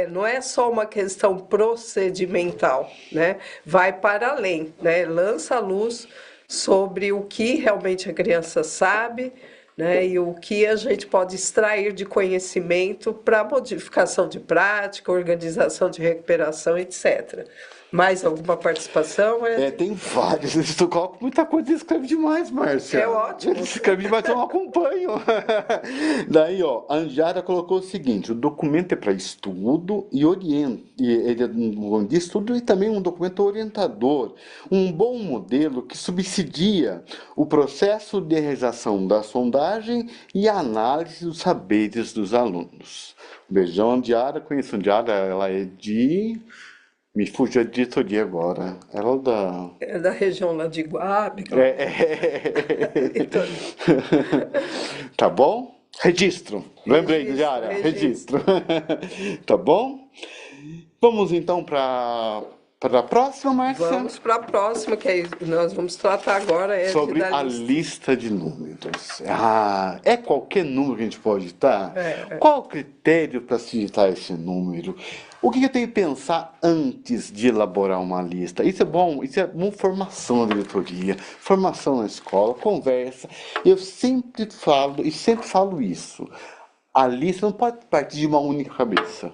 Não é só uma questão procedimental, né? Vai para além, né? Lança a luz sobre o que realmente a criança sabe, né? E o que a gente pode extrair de conhecimento para modificação de prática, organização de recuperação, etc. Mais alguma participação? Tem vários. Tu coloca muita coisa e escreve demais, Márcia. É ótimo. Escreve demais, eu não acompanho. Daí, ó, a Andiara colocou o seguinte: o documento é para estudo e orienta. Ele é de estudo e também um documento orientador. Um bom modelo que subsidia o processo de realização da sondagem e a análise dos saberes dos alunos. Beijão, Andiara. Conheço a Andiara, ela é de. Me fugiu a diretoria agora. Ela É da região lá de Iguape. Então... Tá bom? Registro. Lembrei, Yara. Registro. Tá bom? Vamos então para a próxima, Márcia? Vamos para a próxima, que aí nós vamos tratar agora sobre a lista de números. É qualquer número que a gente pode digitar? Qual o critério para se digitar esse número? O que eu tenho que pensar antes de elaborar uma lista? Isso é bom, isso é uma formação na diretoria, formação na escola, conversa. Eu sempre falo isso. A lista não pode partir de uma única cabeça.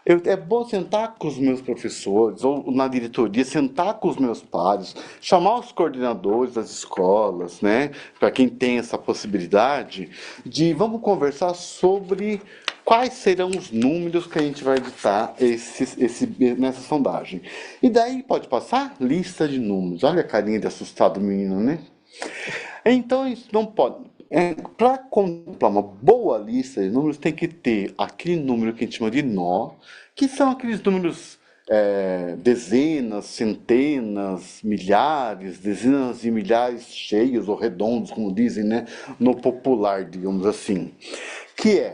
É bom sentar com os meus professores, ou na diretoria, sentar com os meus pares, chamar os coordenadores das escolas, né? Para quem tem essa possibilidade, de vamos conversar sobre quais serão os números que a gente vai editar nessa sondagem. E daí pode passar lista de números. Olha a carinha de assustado menino, né? Então, isso não pode. Para contemplar uma boa lista de números, tem que ter aquele número que a gente chama de nó, que são aqueles números dezenas, centenas, milhares, dezenas de milhares cheios ou redondos, como dizem, né, no popular, digamos assim. Que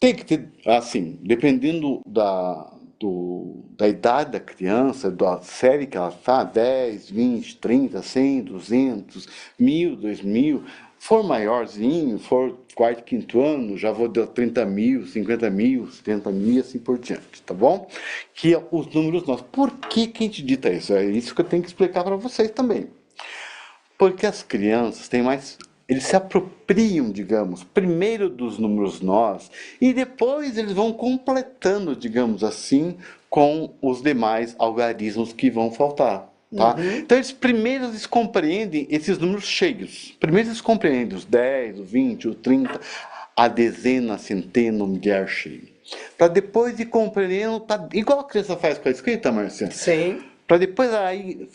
tem que ter, assim, dependendo da idade da criança, da série que ela está, 10, 20, 30, 100, 200, 1000, 2000, for maiorzinho, for quarto, quinto ano, já vou dar 30 mil, 50 mil, 70 mil e assim por diante, tá bom? Que é os números nossos. Por que que a gente dita isso? É isso que eu tenho que explicar para vocês também. Porque as crianças têm mais. Eles se apropriam, digamos, primeiro dos números nós e depois eles vão completando, digamos assim, com os demais algarismos que vão faltar. Tá? Então, eles compreendem esses números cheios. Primeiro eles compreendem os 10, o 20, o 30, a dezena, a centena, o milhar cheio. Para depois ir compreendendo, tá, igual a criança faz com a escrita, Márcia. Sim. Para depois aí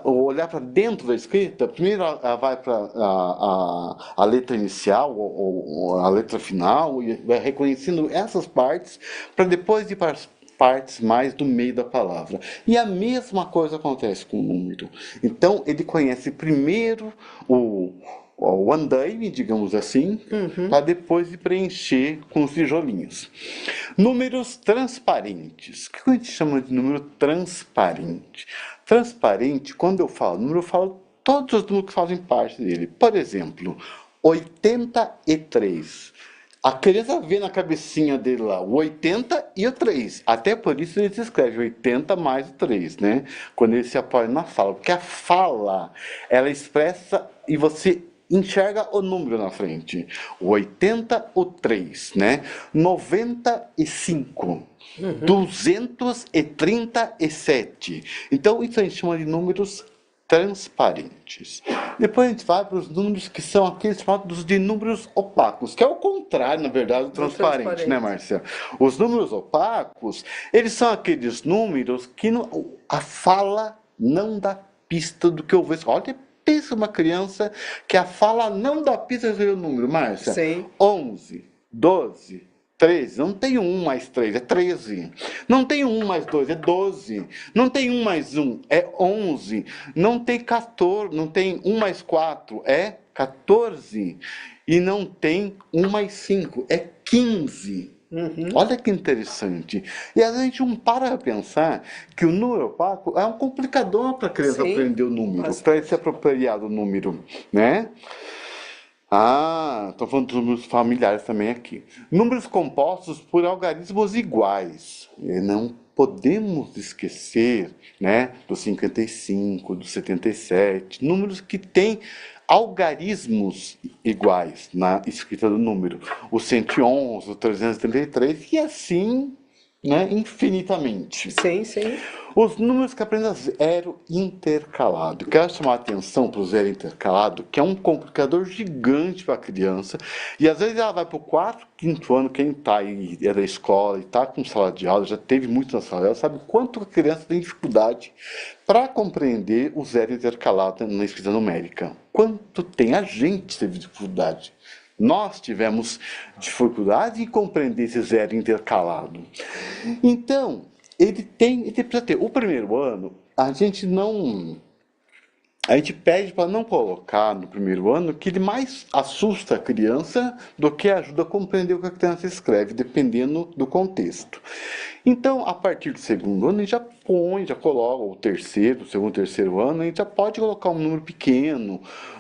olhar para dentro da escrita, primeiro ela vai para a letra inicial ou a letra final e vai reconhecendo essas partes para depois ir para as partes mais do meio da palavra. E a mesma coisa acontece com o número. Então ele conhece primeiro o andaime, digamos assim, para depois de preencher com os tijolinhos. Números transparentes. O que a gente chama de número transparente? Transparente, quando eu falo número, eu falo todos os números que fazem parte dele. Por exemplo, 83. A criança vê na cabecinha dele lá o 80 e o 3. Até por isso ele se escreve 80 mais o 3, né? Quando ele se apoia na fala. Porque a fala, ela expressa e você enxerga o número na frente. O 80, o 3, né? 95. 237. Então, isso a gente chama de números transparentes. Depois a gente vai para os números que são aqueles chamados de números opacos, que é o contrário, na verdade, do transparente, né, Márcia? Os números opacos, eles são aqueles números que a fala não dá pista do que eu vejo. Olha, pensa uma criança que a fala não dá pista do número, Márcia. Sim. 11, 12, 13. Não tem 1 mais 3, é 13. Não tem 1 mais 2, é 12. Não tem 1 mais 1, é 11. Não tem 14, não tem 1 mais 4, é 14. E não tem 1 mais 5, é 15. Olha que interessante. E a gente não para pensar que o número opaco é um complicador para a criança aprender o número, para ele se apropriar do número, né? Estou falando dos números familiares também aqui. Números compostos por algarismos iguais. E não podemos esquecer, né, do 55, do 77, números que têm algarismos iguais na escrita do número. O 111, o 333 e assim, né, infinitamente. Sim, sim. Os números que aprendem a zero intercalado. Eu quero chamar a atenção para o zero intercalado, que é um complicador gigante para a criança. E às vezes ela vai para o quarto, quinto ano, quem está aí é da escola e está com sala de aula, já teve muito na sala de aula, sabe quanto a criança tem dificuldade para compreender o zero intercalado na escrita numérica. Quanto tem a gente teve dificuldade. Nós tivemos dificuldade em compreender esse zero intercalado. Então, ele precisa ter. O primeiro ano, a gente pede para não colocar no primeiro ano que ele mais assusta a criança do que ajuda a compreender o que a criança escreve, dependendo do contexto. Então, a partir do segundo ano, a gente já coloca o segundo, terceiro ano, a gente já pode colocar um número pequeno,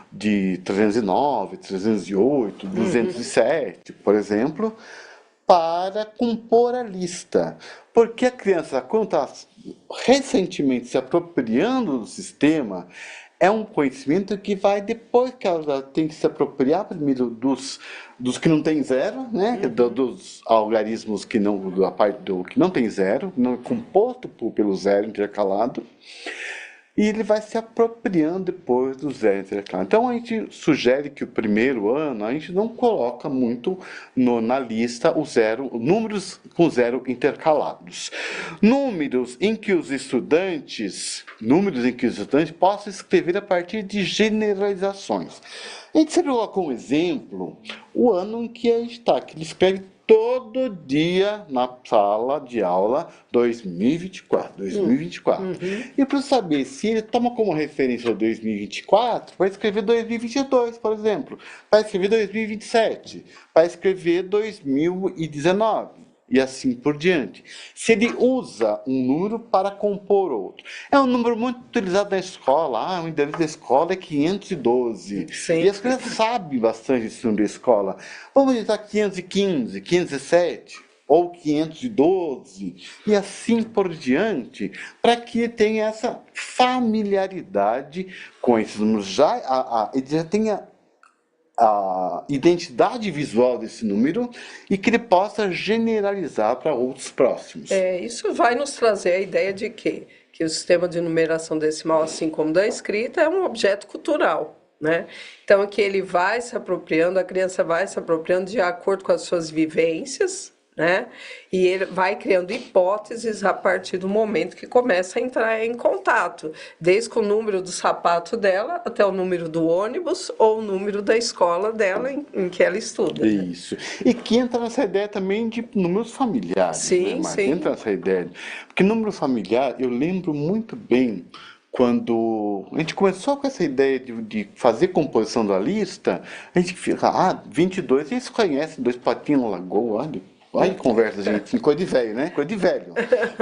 de 309, 308, 207, por exemplo, para compor a lista. Porque a criança, quando está recentemente se apropriando do sistema, É um conhecimento que vai depois que ela tem que se apropriar primeiro dos que não tem zero, né? Dos algarismos que não, da parte do que não tem zero, não é composto pelo zero intercalado. E ele vai se apropriando depois do zero intercalado. Então a gente sugere que o primeiro ano a gente não coloca muito na lista o zero, números com zero intercalados. Números em que os estudantes possam escrever a partir de generalizações. A gente sempre coloca um exemplo, o ano em que a gente está, que ele escreve todo dia na sala de aula 2024. E para saber se ele toma como referência o 2024, vai escrever 2022, por exemplo. Vai escrever 2027. Vai escrever 2019. E assim por diante. Se ele usa um número para compor outro. É um número muito utilizado na escola. O endereço da escola é 512. Sim. E as crianças sabem bastante esse número da escola. Vamos digitar 515, 507 ou 512 e assim por diante, para que tenha essa familiaridade com esses números. Ele já tenha a identidade visual desse número e que ele possa generalizar para outros próximos. Isso vai nos trazer a ideia de que o sistema de numeração decimal, assim como da escrita, é um objeto cultural, né? Então, que ele vai se apropriando, a criança vai se apropriando de acordo com as suas vivências, né? E ele vai criando hipóteses a partir do momento que começa a entrar em contato, desde o número do sapato dela até o número do ônibus ou o número da escola dela em que ela estuda. Né? Isso. E que entra nessa ideia também de números familiares. Sim, né, sim. Entra nessa ideia. Porque número familiar, eu lembro muito bem quando a gente começou com essa ideia de fazer composição da lista, a gente fica, 22, eles conhecem dois patinhos na lagoa, olha que conversa, gente, coisa de velho, né? Coisa de velho.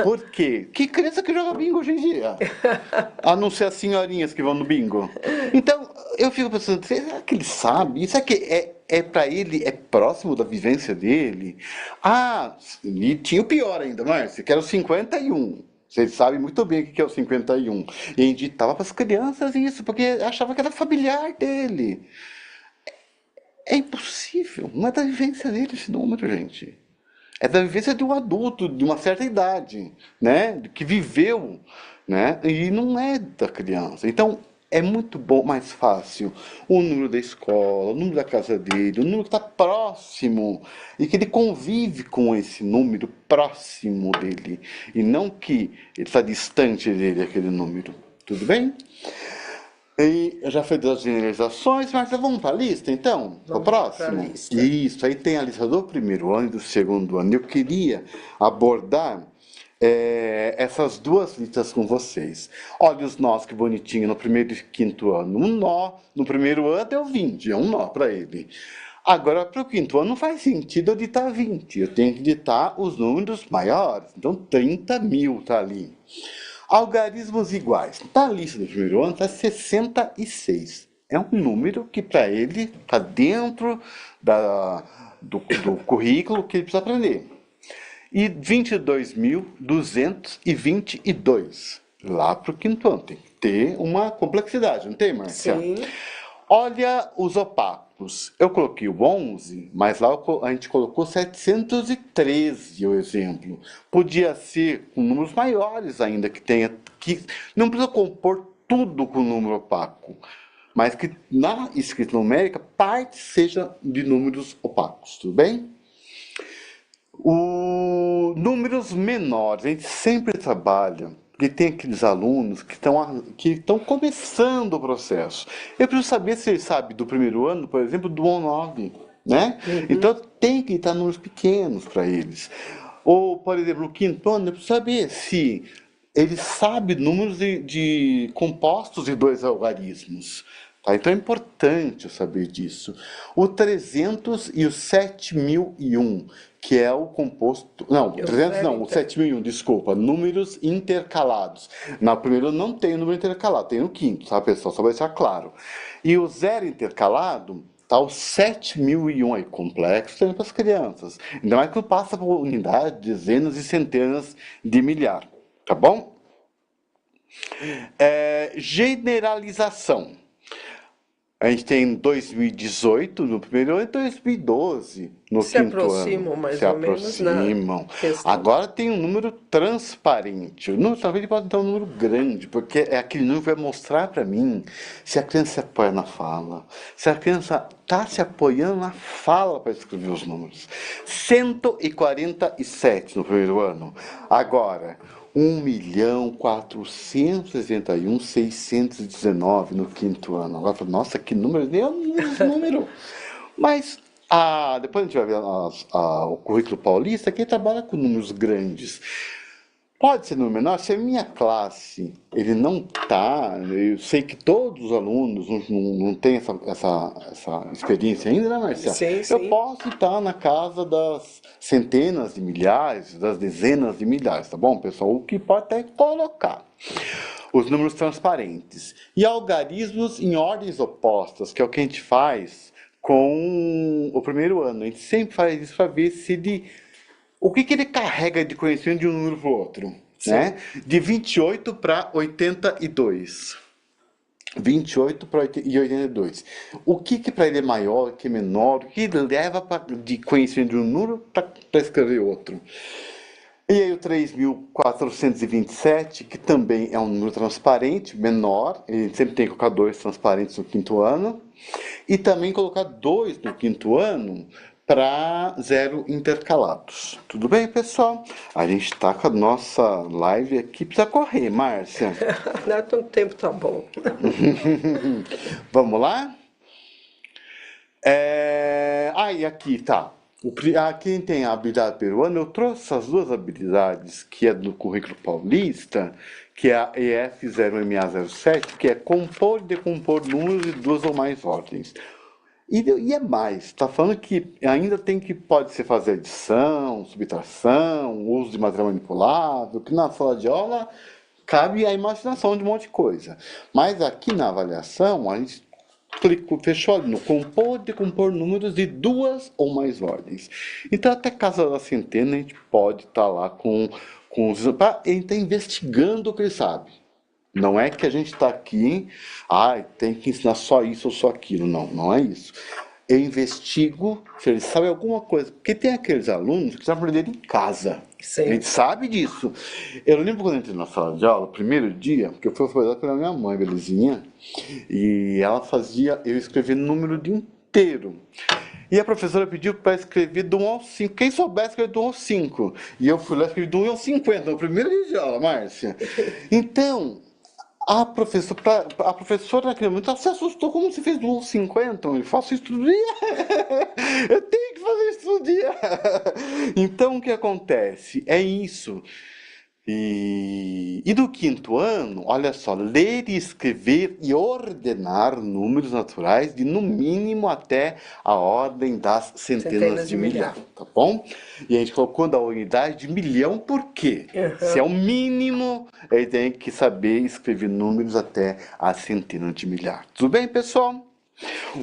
Por quê? Que criança que joga bingo hoje em dia? A não ser as senhorinhas que vão no bingo. Então, eu fico pensando, será que ele sabe? Isso aqui é para ele, é próximo da vivência dele? E tinha o pior ainda, Márcio, que era o 51. Vocês sabem muito bem o que é o 51. E a gente ditava para as crianças isso, porque achava que era familiar dele. É impossível, não é da vivência dele esse número, gente. É da vivência de um adulto, de uma certa idade, né? Que viveu, né? E não é da criança. Então, é muito bom, mais fácil, o número da escola, o número da casa dele, o número que está próximo, e que ele convive com esse número próximo dele, e não que ele está distante dele, aquele número. Tudo bem? E eu já fiz as generalizações, mas vamos para a lista, então? Para o próximo? Lista. Isso, aí tem a lista do primeiro ano e do segundo ano. Eu queria abordar essas duas listas com vocês. Olha os nós, que bonitinho, no primeiro e quinto ano. Um nó, no primeiro ano deu 20, é um nó para ele. Agora, para o quinto ano, não faz sentido eu ditar 20, eu tenho que ditar os números maiores. Então, 30 mil está ali. Algarismos iguais. Na lista do primeiro ano está 66. É um número que para ele está dentro do currículo que ele precisa aprender. E 22.222. Lá para o quinto ano. Tem que ter uma complexidade, não tem, Márcia? Sim. Olha os opacos. Eu coloquei o 11, mas lá a gente colocou 713, o exemplo. Podia ser com números maiores ainda, que não precisa compor tudo com número opaco, mas que na escrita numérica parte seja de números opacos, tudo bem? Números menores, a gente sempre trabalha, porque tem aqueles alunos que estão começando o processo. Eu preciso saber se ele sabe do primeiro ano, por exemplo, do 1 ao 9, né? Então tem que estar números pequenos para eles. Ou, por exemplo, no quinto ano, eu preciso saber se ele sabe números de compostos de dois algarismos. Tá? Então é importante eu saber disso. O 300 e o 7001, que é o composto... Não, o 300 não, o 7001, desculpa. Números intercalados. Na primeira não tem o número intercalado, tem no quinto, tá, pessoal? Só para deixar claro. E o zero intercalado, tá o 7001 aí, complexo também para as crianças. Ainda mais que passa por unidade, dezenas e centenas de milhar. Tá bom? Generalização. A gente tem 2018 no primeiro ano e 2012 no Se quinto aproximam ano. mais Se ou menos na aproximam. questão. Agora tem um número transparente. O número transparente pode dar um número grande, porque é aquele número que vai mostrar para mim se a criança se apoia na fala, se a criança está se apoiando na fala para escrever os números. 147 no primeiro ano. Agora, 1.461.619 no quinto ano. Agora, nossa, que número, nem é um número. Mas depois a gente vai ver o currículo paulista, que trabalha com números grandes. Pode ser número menor, se a minha classe ele não está, eu sei que todos os alunos não têm essa experiência ainda, né, Marcia? Sim, Eu sim. posso estar na casa das centenas de milhares, das dezenas de milhares, tá bom, pessoal? O que pode até colocar os números transparentes. E algarismos em ordens opostas, que é o que a gente faz com o primeiro ano. A gente sempre faz isso para ver se ele o que ele carrega de conhecimento de um número para o outro, né? De 28 para 82. 28 para 82. O que para ele é maior, o que é menor, o que ele leva de conhecimento de um número para escrever outro. E aí o 3.427, que também é um número transparente, menor, a gente sempre tem que colocar 2 transparentes no quinto ano, e também colocar 2 no quinto ano para 0 intercalados. Tudo bem, pessoal? A gente está com a nossa live aqui, precisa correr, Márcia. Não, o tempo tá bom. Vamos lá? E aqui tá. Quem tem a habilidade peruana, eu trouxe essas duas habilidades, que é do currículo paulista, que é a EF0MA07, que é compor e decompor números de duas ou mais ordens. E é mais, está falando que ainda pode ser fazer edição, subtração, uso de material manipulável, que na sala de aula cabe a imaginação de um monte de coisa. Mas aqui na avaliação, a gente fechou ali no compor e decompor números de duas ou mais ordens. Então, até casa da centena, a gente pode estar lá com os... Ele está investigando o que ele sabe. Não é que a gente está aqui, tem que ensinar só isso ou só aquilo. Não, não é isso. Eu investigo se eles sabem alguma coisa. Porque tem aqueles alunos que já aprenderam em casa. Sim. A gente sabe disso. Eu lembro quando eu entrei na sala de aula, o primeiro dia, que eu fui alfabetizado pela minha mãe, Belezinha, e ela fazia eu escrever número o dia inteiro. E a professora pediu para escrever do 1 ao 5. Quem soubesse escrever do 1 ao 5. E eu fui lá e escrevi do 1 ao 50, no primeiro dia de aula, Márcia. Então, a professora naquele momento ela se assustou, como se fez do 1 ao 50. Eu faço isso todo dia. Eu tenho que fazer isso todo dia. Então, o que acontece? É isso. E do quinto ano, olha só, ler e escrever e ordenar números naturais de no mínimo até a ordem das centenas de milhar, tá bom? E a gente colocou da unidade de milhão, por quê? Se é o mínimo, ele tem que saber escrever números até a centena de milhar. Tudo bem, pessoal?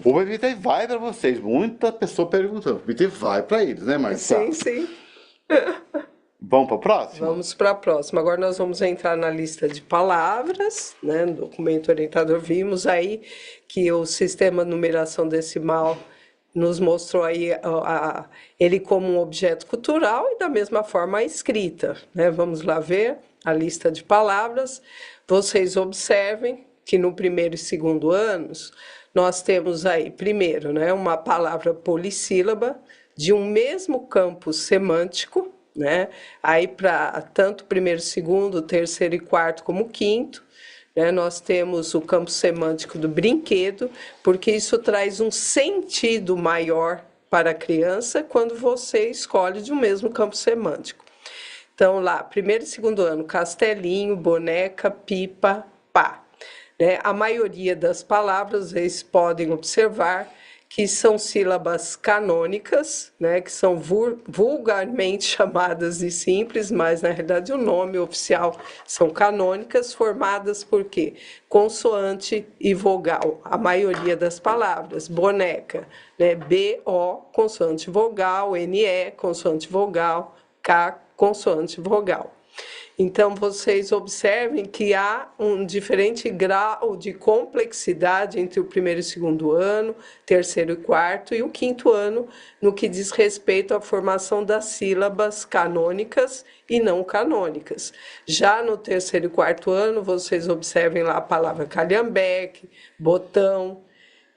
O BBT vai para vocês, muita pessoa perguntando. O BBT vai para eles, né, Marcelo? Sim, sim. Vamos para a próxima? Vamos para a próxima. Agora nós vamos entrar na lista de palavras, né? No documento orientador vimos aí que o sistema de numeração decimal nos mostrou aí ele como um objeto cultural e da mesma forma a escrita, né? Vamos lá ver a lista de palavras. Vocês observem que no primeiro e segundo anos nós temos aí, primeiro, né, uma palavra polissílaba de um mesmo campo semântico, né? Aí para tanto primeiro, segundo, terceiro e quarto como quinto, né? Nós temos o campo semântico do brinquedo, porque isso traz um sentido maior para a criança quando você escolhe de um mesmo campo semântico. Então lá, primeiro e segundo ano, castelinho, boneca, pipa, pá. Né? A maioria das palavras, vocês podem observar que são sílabas canônicas, né, que são vulgarmente chamadas de simples, mas na realidade o nome oficial são canônicas, formadas por quê? Consoante e vogal, a maioria das palavras. Boneca, né, B-O, consoante vogal, N-E, consoante vogal, K, consoante vogal. Então, vocês observem que há um diferente grau de complexidade entre o primeiro e segundo ano, terceiro e quarto, e o quinto ano, no que diz respeito à formação das sílabas canônicas e não canônicas. Já no terceiro e quarto ano, vocês observem lá a palavra calhambeque, botão,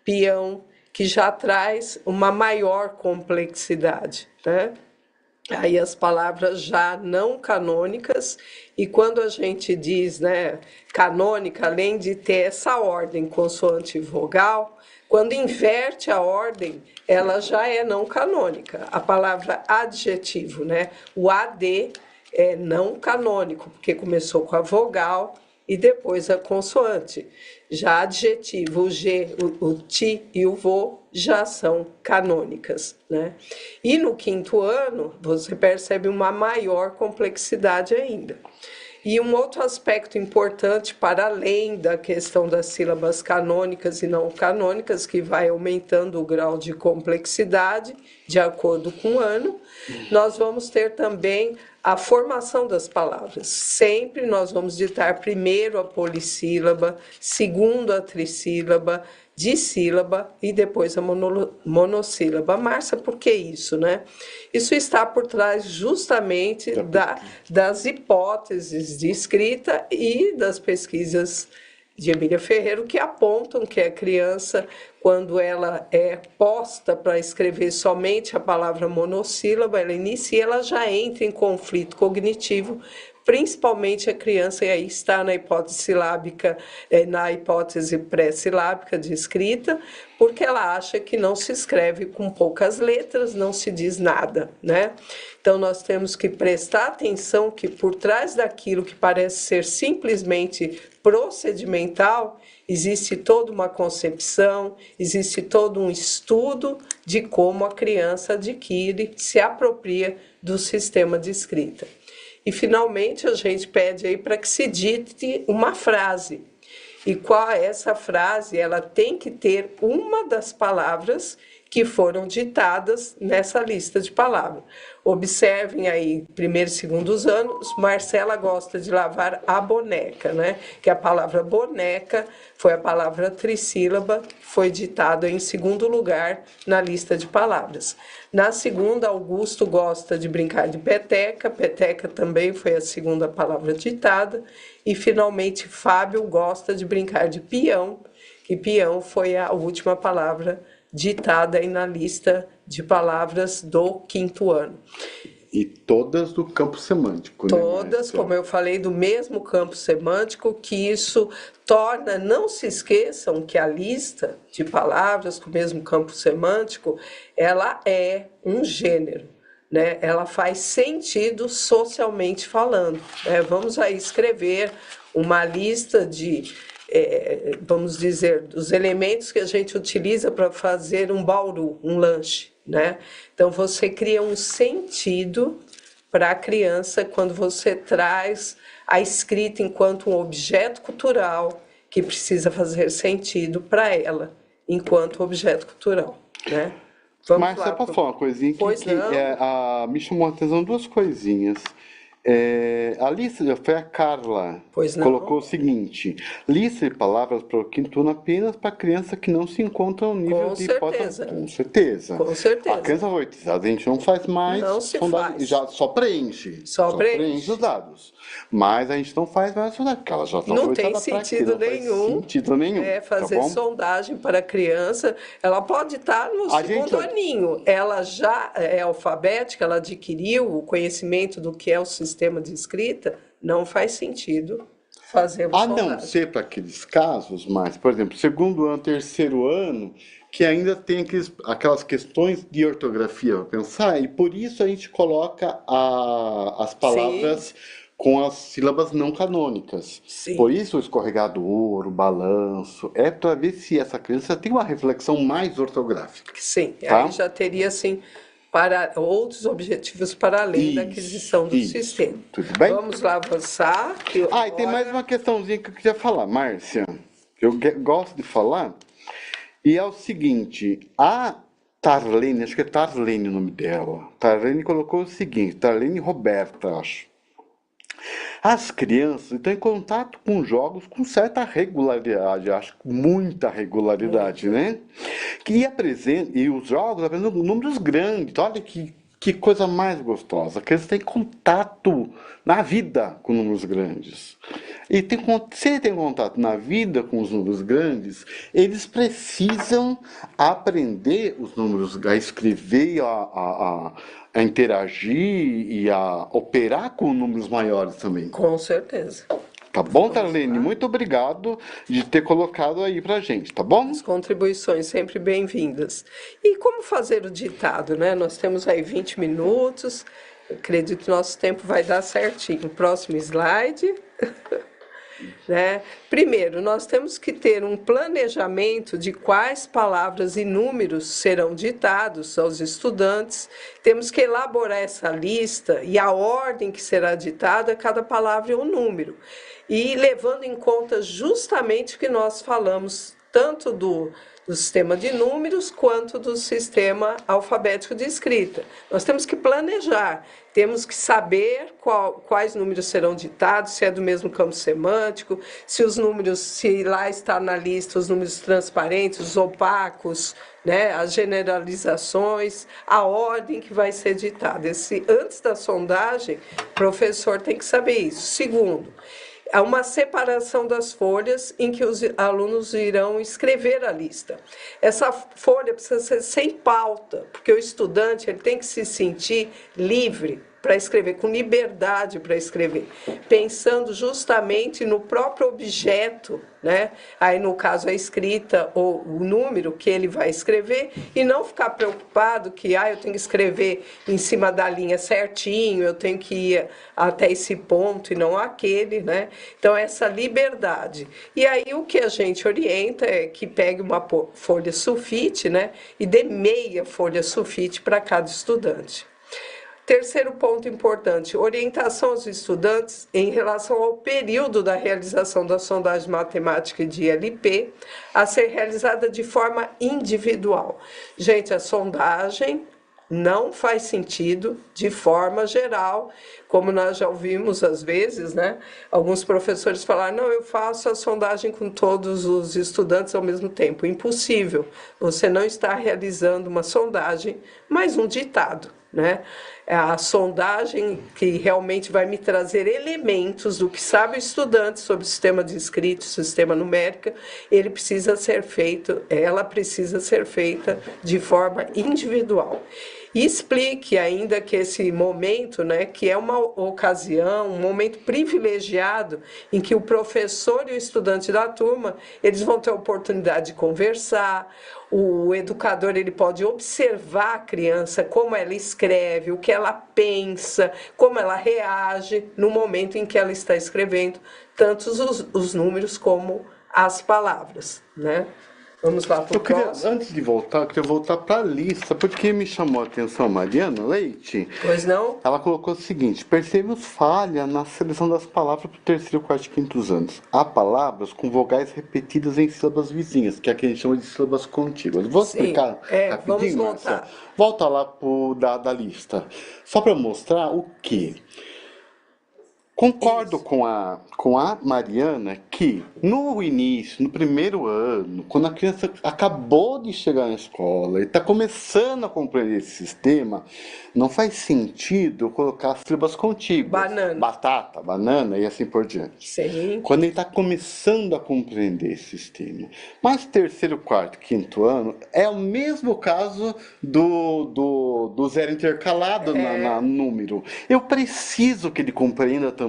peão, que já traz uma maior complexidade, né? Aí as palavras já não canônicas, e quando a gente diz, né, canônica, além de ter essa ordem consoante e vogal, quando inverte a ordem, ela já é não canônica. A palavra adjetivo, né, o AD é não canônico, porque começou com a vogal e depois a consoante. Já adjetivo, o G, o ti e o vo já são canônicas, né? E no quinto ano, você percebe uma maior complexidade ainda. E um outro aspecto importante, para além da questão das sílabas canônicas e não canônicas, que vai aumentando o grau de complexidade de acordo com o ano, nós vamos ter também a formação das palavras. Sempre nós vamos ditar primeiro a polissílaba, segundo a trissílaba, dissílaba e depois a monossílaba. Márcia, por que isso, né? Isso está por trás justamente das hipóteses de escrita e das pesquisas de Emília Ferreira, que apontam que a criança, quando ela é posta para escrever somente a palavra monossílaba, ela inicia, ela já entra em conflito cognitivo, principalmente a criança, e aí está na hipótese silábica, na hipótese pré-silábica de escrita, porque ela acha que não se escreve com poucas letras, não se diz nada, né? Então, nós temos que prestar atenção que por trás daquilo que parece ser simplesmente procedimental, existe toda uma concepção, existe todo um estudo de como a criança adquire, se apropria do sistema de escrita. E, finalmente, a gente pede aí para que se dite uma frase. E qual é essa frase? Ela tem que ter uma das palavras que foram ditadas nessa lista de palavras. Observem aí, primeiro e segundos anos, Marcela gosta de lavar a boneca, né? Que a palavra boneca foi a palavra trissílaba, foi ditada em segundo lugar na lista de palavras. Na segunda, Augusto gosta de brincar de peteca, peteca também foi a segunda palavra ditada. E, finalmente, Fábio gosta de brincar de peão, e peão foi a última palavra ditada aí na lista de palavras do quinto ano. E todas do campo semântico, né, Todas, Márcia? como eu falei, do mesmo campo semântico, que isso torna, não se esqueçam que a lista de palavras com o mesmo campo semântico, ela é um gênero, né? Ela faz sentido socialmente falando, né? Vamos aí escrever uma lista de, vamos dizer, dos elementos que a gente utiliza para fazer um bauru, um lanche, né? Então, você cria um sentido para a criança quando você traz a escrita enquanto um objeto cultural que precisa fazer sentido para ela, enquanto objeto cultural, né? Vamos Márcia, lá. posso falar uma coisinha aqui Pois não. me chamou a atenção duas coisinhas. A lista, foi a Carla, Pois não. colocou o seguinte: lista de palavras para o quinto ano apenas para criança que não se encontra no nível Com de certeza. Com certeza. Com certeza. A criança alfabetizada a gente não faz mais, Não se faz. já só preenche. Só preenche. os dados. Mas a gente não faz mais sondagem, porque ela já está Não tem alfabetizada pra sentido quê? Não faz nenhum. sentido nenhum. Fazer tá bom? sondagem para a criança. Ela pode estar no A segundo gente- aninho. Ela já é alfabética, ela adquiriu o conhecimento do que é o sistema de escrita. Não faz sentido fazer uma A não sondagem. ser para aqueles casos, mas, por exemplo, segundo ano, terceiro ano, que ainda tem aquelas questões de ortografia para pensar, e por isso a gente coloca as palavras com as sílabas não canônicas. Sim. Por isso o escorregador, o balanço, é para ver se essa criança tem uma reflexão mais ortográfica. Sim, Tá? aí já teria, assim, para outros objetivos para além da Isso, aquisição do isso. sistema. Tudo bem? Vamos lá avançar. Que E tem mais agora- uma questãozinha que eu queria falar, Márcia, que eu gosto de falar, e é o seguinte: a Tarlene, acho que é Tarlene o nome dela, Tarlene colocou o seguinte, Tarlene Roberta, acho. As crianças estão em contato com jogos com certa regularidade, acho que muita regularidade, né? E os jogos apresentam números grandes. Olha que coisa mais gostosa, que eles têm contato na vida com números grandes. E se ele tem contato na vida com os números grandes, eles precisam aprender os números, a escrever, a interagir e a operar com números maiores também. Com certeza. Tá bom, Tarlene? Muito obrigado de ter colocado aí pra gente, tá bom? As contribuições sempre bem-vindas. E como fazer o ditado, né? Nós temos aí 20 minutos, eu acredito que nosso tempo vai dar certinho. Próximo slide. Né? Primeiro, nós temos que ter um planejamento de quais palavras e números serão ditados aos estudantes. Temos que elaborar essa lista e a ordem que será ditada cada palavra e um número. E levando em conta justamente o que nós falamos, tanto do sistema de números quanto do sistema alfabético de escrita. Nós temos que planejar, temos que saber quais números serão ditados, se é do mesmo campo semântico, se os números, se lá está na lista os números transparentes, os opacos, né, as generalizações, a ordem que vai ser ditada. Antes da sondagem, o professor tem que saber isso. Segundo, há uma separação das folhas em que os alunos irão escrever a lista. Essa folha precisa ser sem pauta, porque o estudante ele tem que se sentir livre para escrever, com liberdade para escrever, pensando justamente no próprio objeto, né? Aí no caso a escrita ou o número que ele vai escrever, e não ficar preocupado que eu tenho que escrever em cima da linha certinho, eu tenho que ir até esse ponto e não aquele, né? Então essa liberdade. E aí o que a gente orienta é que pegue uma folha sulfite, né? E dê meia folha sulfite para cada estudante. Terceiro ponto importante, orientação aos estudantes em relação ao período da realização da sondagem matemática de ILP, a ser realizada de forma individual. Gente, a sondagem não faz sentido de forma geral, como nós já ouvimos às vezes, né? Alguns professores falaram, não, eu faço a sondagem com todos os estudantes ao mesmo tempo. Impossível, você não está realizando uma sondagem, mas um ditado, né? A sondagem que realmente vai me trazer elementos do que sabe o estudante sobre o sistema de escrita, o sistema numérico, ela precisa ser feita de forma individual. E explique ainda que esse momento, né, que é uma ocasião, um momento privilegiado em que o professor e o estudante da turma, eles vão ter a oportunidade de conversar, o educador ele pode observar a criança, como ela escreve, o que ela pensa, como ela reage no momento em que ela está escrevendo, tanto os números como as palavras, né? Vamos lá para o próximo. Antes de voltar, eu queria voltar para a lista, porque me chamou a atenção a Mariana Leite. Pois não? Ela colocou o seguinte: percebemos falha na seleção das palavras para o terceiro, quarto e quintos anos. Há palavras com vogais repetidas em sílabas vizinhas, que é a que a gente chama de sílabas contíguas. Vou explicar rapidinho, vamos voltar. Márcia. Volta lá da lista. Só para mostrar o quê? Concordo com a Mariana que no início, no primeiro ano, quando a criança acabou de chegar na escola e está começando a compreender esse sistema, não faz sentido colocar as sílabas contíguas. Banana. Batata, banana e assim por diante. Sim. Quando ele está começando a compreender esse sistema. Mas terceiro, quarto, quinto ano é o mesmo caso do zero intercalado no número. Eu preciso que ele compreenda também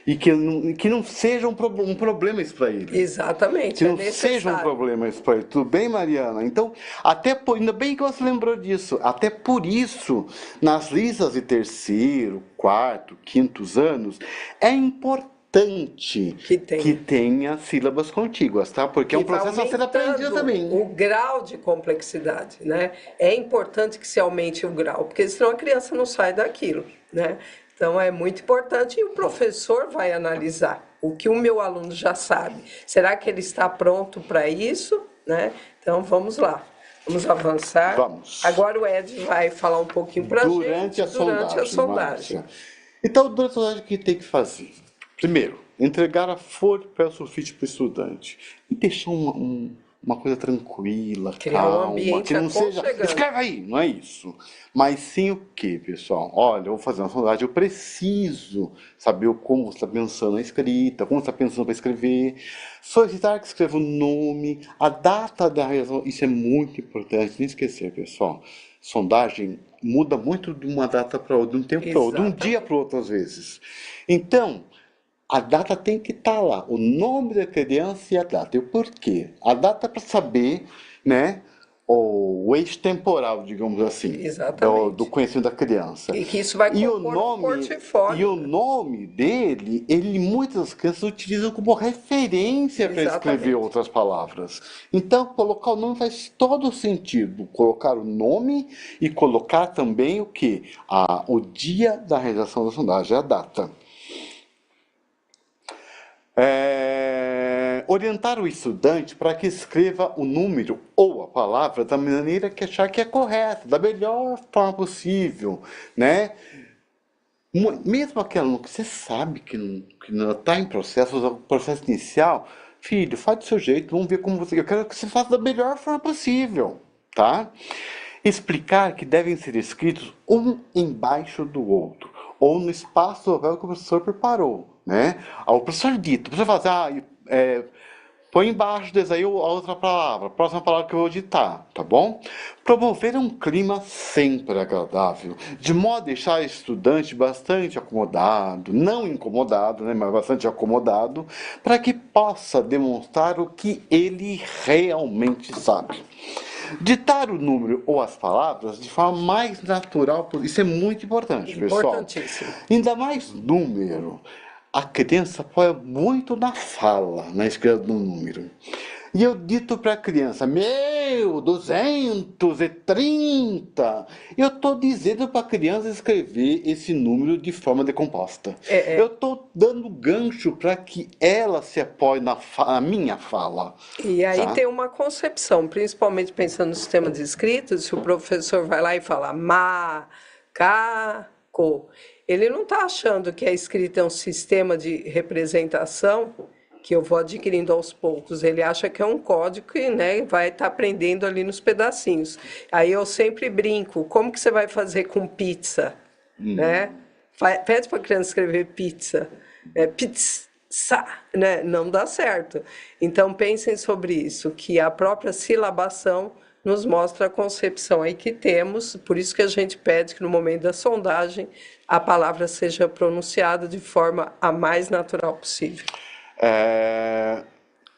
e que não seja um problema isso para ele. Exatamente. Que não seja um problema isso para ele. Tudo bem, Mariana? Então, ainda bem que você lembrou disso. Até por isso, nas listas de terceiro, quarto, quintos anos, é importante que tenha sílabas contíguas, tá? Porque é um processo a ser aprendido também. O grau de complexidade, né? É importante que se aumente o grau, porque senão a criança não sai daquilo, né? Então é muito importante e o professor vai analisar o que o meu aluno já sabe. Será que ele está pronto para isso, né? Então vamos lá. Vamos avançar. Vamos. Agora o Ed vai falar um pouquinho para a gente durante a sondagem. Então, durante a sondagem, o que tem que fazer? Primeiro, entregar a folha de papel sulfite para o estudante e deixar uma coisa tranquila, Criar um calma, que ambiente não seja, aconchegante. escreve aí, não é isso. Mas sim o que, pessoal? Olha, eu vou fazer uma sondagem, eu preciso saber como você está pensando na escrita, como você está pensando para escrever, solicitar que escreva o nome, a data da realização, isso é muito importante, não esquecer, pessoal. Sondagem muda muito de uma data para outra, de um tempo para outro, de um dia Exatamente. para outro às vezes. Então, a data tem que estar lá, o nome da criança e a data. E o porquê? A data para saber, né, o eixo temporal, digamos assim, do Exatamente. conhecimento da criança. E que isso vai E o compor um nome, e portfólio, o né? nome dele, ele muitas crianças utilizam como referência para escrever Exatamente. outras palavras. Então, colocar o nome faz todo sentido. Colocar o nome e colocar também o que? O dia da realização da sondagem, a data. Orientar o estudante para que escreva o número ou a palavra da maneira que achar que é correta, da melhor forma possível, né? Mesmo aquela que você sabe que não está em processo, o processo inicial, filho, faz do seu jeito, vamos ver como você. Eu quero que você faça da melhor forma possível, tá? Explicar que devem ser escritos um embaixo do outro, ou no espaço do papel que o professor preparou, né? O professor dita, o professor fala assim, põe embaixo desse aí a outra palavra, a próxima palavra que eu vou ditar, tá bom? Promover um clima sempre agradável, de modo a deixar o estudante bastante acomodado, não incomodado, né, mas bastante acomodado, para que possa demonstrar o que ele realmente sabe. Ditar o número ou as palavras de forma mais natural, isso é muito importante, pessoal. Importantíssimo. Ainda mais número. A criança apoia muito na fala, na escrita do número. E eu dito para a criança, 1230. Eu estou dizendo para a criança escrever esse número de forma decomposta. É, Eu é. estou dando gancho para que ela se apoie na minha fala. E aí Tá? tem uma concepção, principalmente pensando no sistema de escrita, se o professor vai lá e fala macaco, ele não está achando que a escrita é um sistema de representação que eu vou adquirindo aos poucos. Ele acha que é um código que, né, vai estar aprendendo ali nos pedacinhos. Aí eu sempre brinco, como que você vai fazer com pizza, né? Pede para a criança escrever pizza, pizza, né? Não dá certo. Então pensem sobre isso, que a própria silabação nos mostra a concepção aí que temos, por isso que a gente pede que no momento da sondagem a palavra seja pronunciada de forma a mais natural possível. É,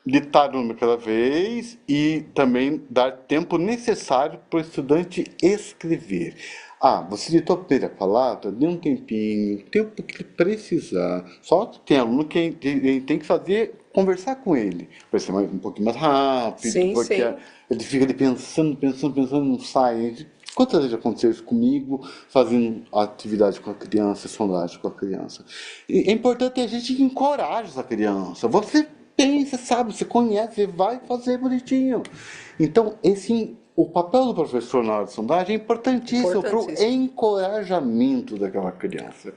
ditar o número cada vez e também dar tempo necessário para o estudante escrever. Você ditou a primeira palavra, dê um tempinho, o tempo que ele precisar. Só que tem aluno que ele tem que fazer, conversar com ele, para ser um pouquinho mais rápido, Sim, porque sim. ele fica ali pensando, não sai. Quantas vezes aconteceu isso comigo, fazendo atividade com a criança, sondagem com a criança? E é importante a gente encorajar essa criança. Você pensa, sabe, você conhece, vai fazer bonitinho. Então, o papel do professor na hora de sondagem é importantíssimo para o Importantíssimo. encorajamento daquela criança.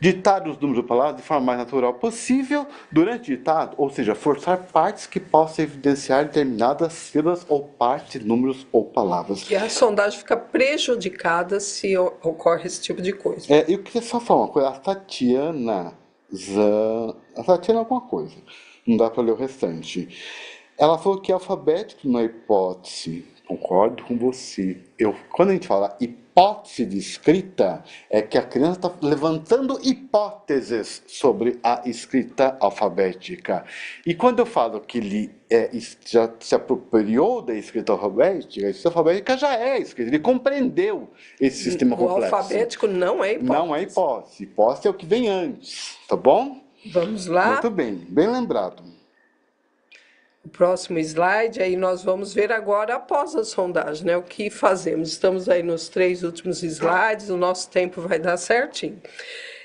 Ditar os números de palavras de forma mais natural possível durante o ditado, ou seja, forçar partes que possam evidenciar determinadas sílabas ou partes, números ou palavras. Que a sondagem fica prejudicada se ocorre esse tipo de coisa. Eu queria só falar uma coisa. A Tatiana alguma coisa. Não dá para ler o restante. Ela falou que é alfabético na hipótese. Concordo com você. Quando a gente fala hipótese de escrita, é que a criança está levantando hipóteses sobre a escrita alfabética. E quando eu falo que ele já se apropriou da escrita alfabética, a escrita alfabética já é escrita. Ele compreendeu esse sistema O complexo. alfabético não é Não é hipótese. hipótese. Hipótese é o que vem antes, tá bom? Vamos Muito lá. bem, bem lembrado. O próximo slide, aí nós vamos ver agora após a sondagem, né? O que fazemos? Estamos aí nos 3 últimos slides, o nosso tempo vai dar certinho.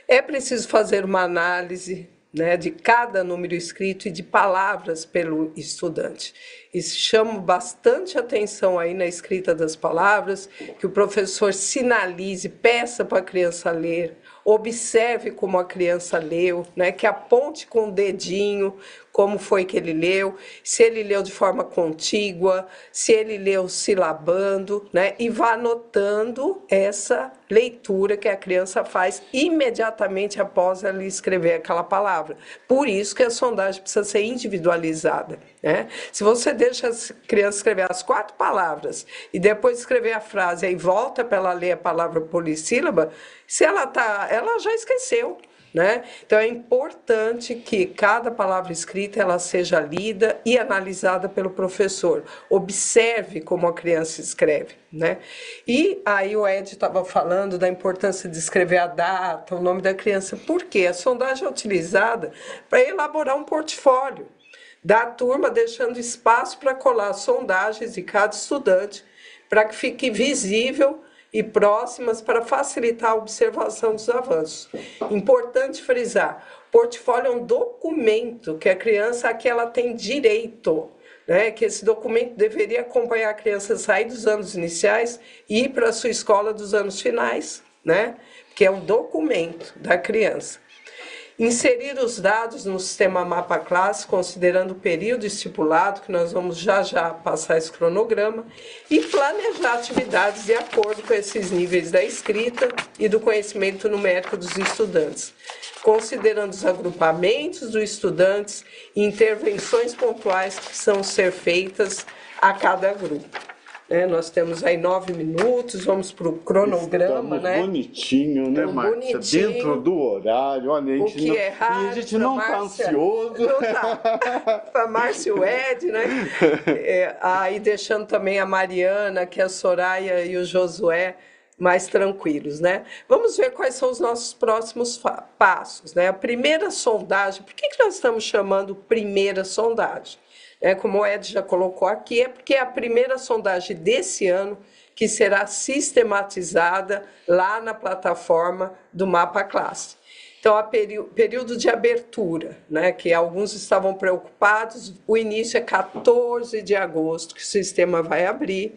É preciso fazer uma análise, né, de cada número escrito e de palavras pelo estudante. Isso chama bastante atenção aí na escrita das palavras, que o professor sinalize, peça para a criança ler, observe como a criança leu, né? Que aponte com o dedinho como foi que ele leu, se ele leu de forma contígua, se ele leu silabando, né? E vá anotando essa leitura que a criança faz imediatamente após ela escrever aquela palavra. Por isso que a sondagem precisa ser individualizada, né? Se você deixa a criança escrever as 4 palavras e depois escrever a frase e volta para ela ler a palavra polissílaba, se ela já esqueceu. Né? Então é importante que cada palavra escrita ela seja lida e analisada pelo professor. Observe como a criança escreve, né? E aí o Ed estava falando da importância de escrever a data, o nome da criança. Por quê? A sondagem é utilizada para elaborar um portfólio da turma, deixando espaço para colar sondagens de cada estudante, para que fique visível e próximas para facilitar a observação dos avanços. Importante frisar, portfólio é um documento que a criança aqui ela tem direito, né? Que esse documento deveria acompanhar a criança sair dos anos iniciais e ir para a sua escola dos anos finais, né? Que é um documento da criança. Inserir os dados no sistema mapa classe, considerando o período estipulado, que nós vamos já passar esse cronograma, e planejar atividades de acordo com esses níveis da escrita e do conhecimento numérico dos estudantes, considerando os agrupamentos dos estudantes e intervenções pontuais que precisam ser feitas a cada grupo. Nós temos aí 9 minutos, vamos para o cronograma, Estamos né? bonitinho, né, Márcia? Bonitinho. Dentro do horário, olha, a gente O que é raro, e a gente não está ansioso. Não tá. Para Márcio Ed, né? Aí deixando também a Mariana, que é a Soraya e o Josué mais tranquilos, né? Vamos ver quais são os nossos próximos passos, né? A primeira sondagem, por que nós estamos chamando primeira sondagem? Como o Ed já colocou aqui, é porque é a primeira sondagem desse ano que será sistematizada lá na plataforma do Mapa Classe. Então, a período de abertura, né, que alguns estavam preocupados, o início é 14 de agosto, que o sistema vai abrir,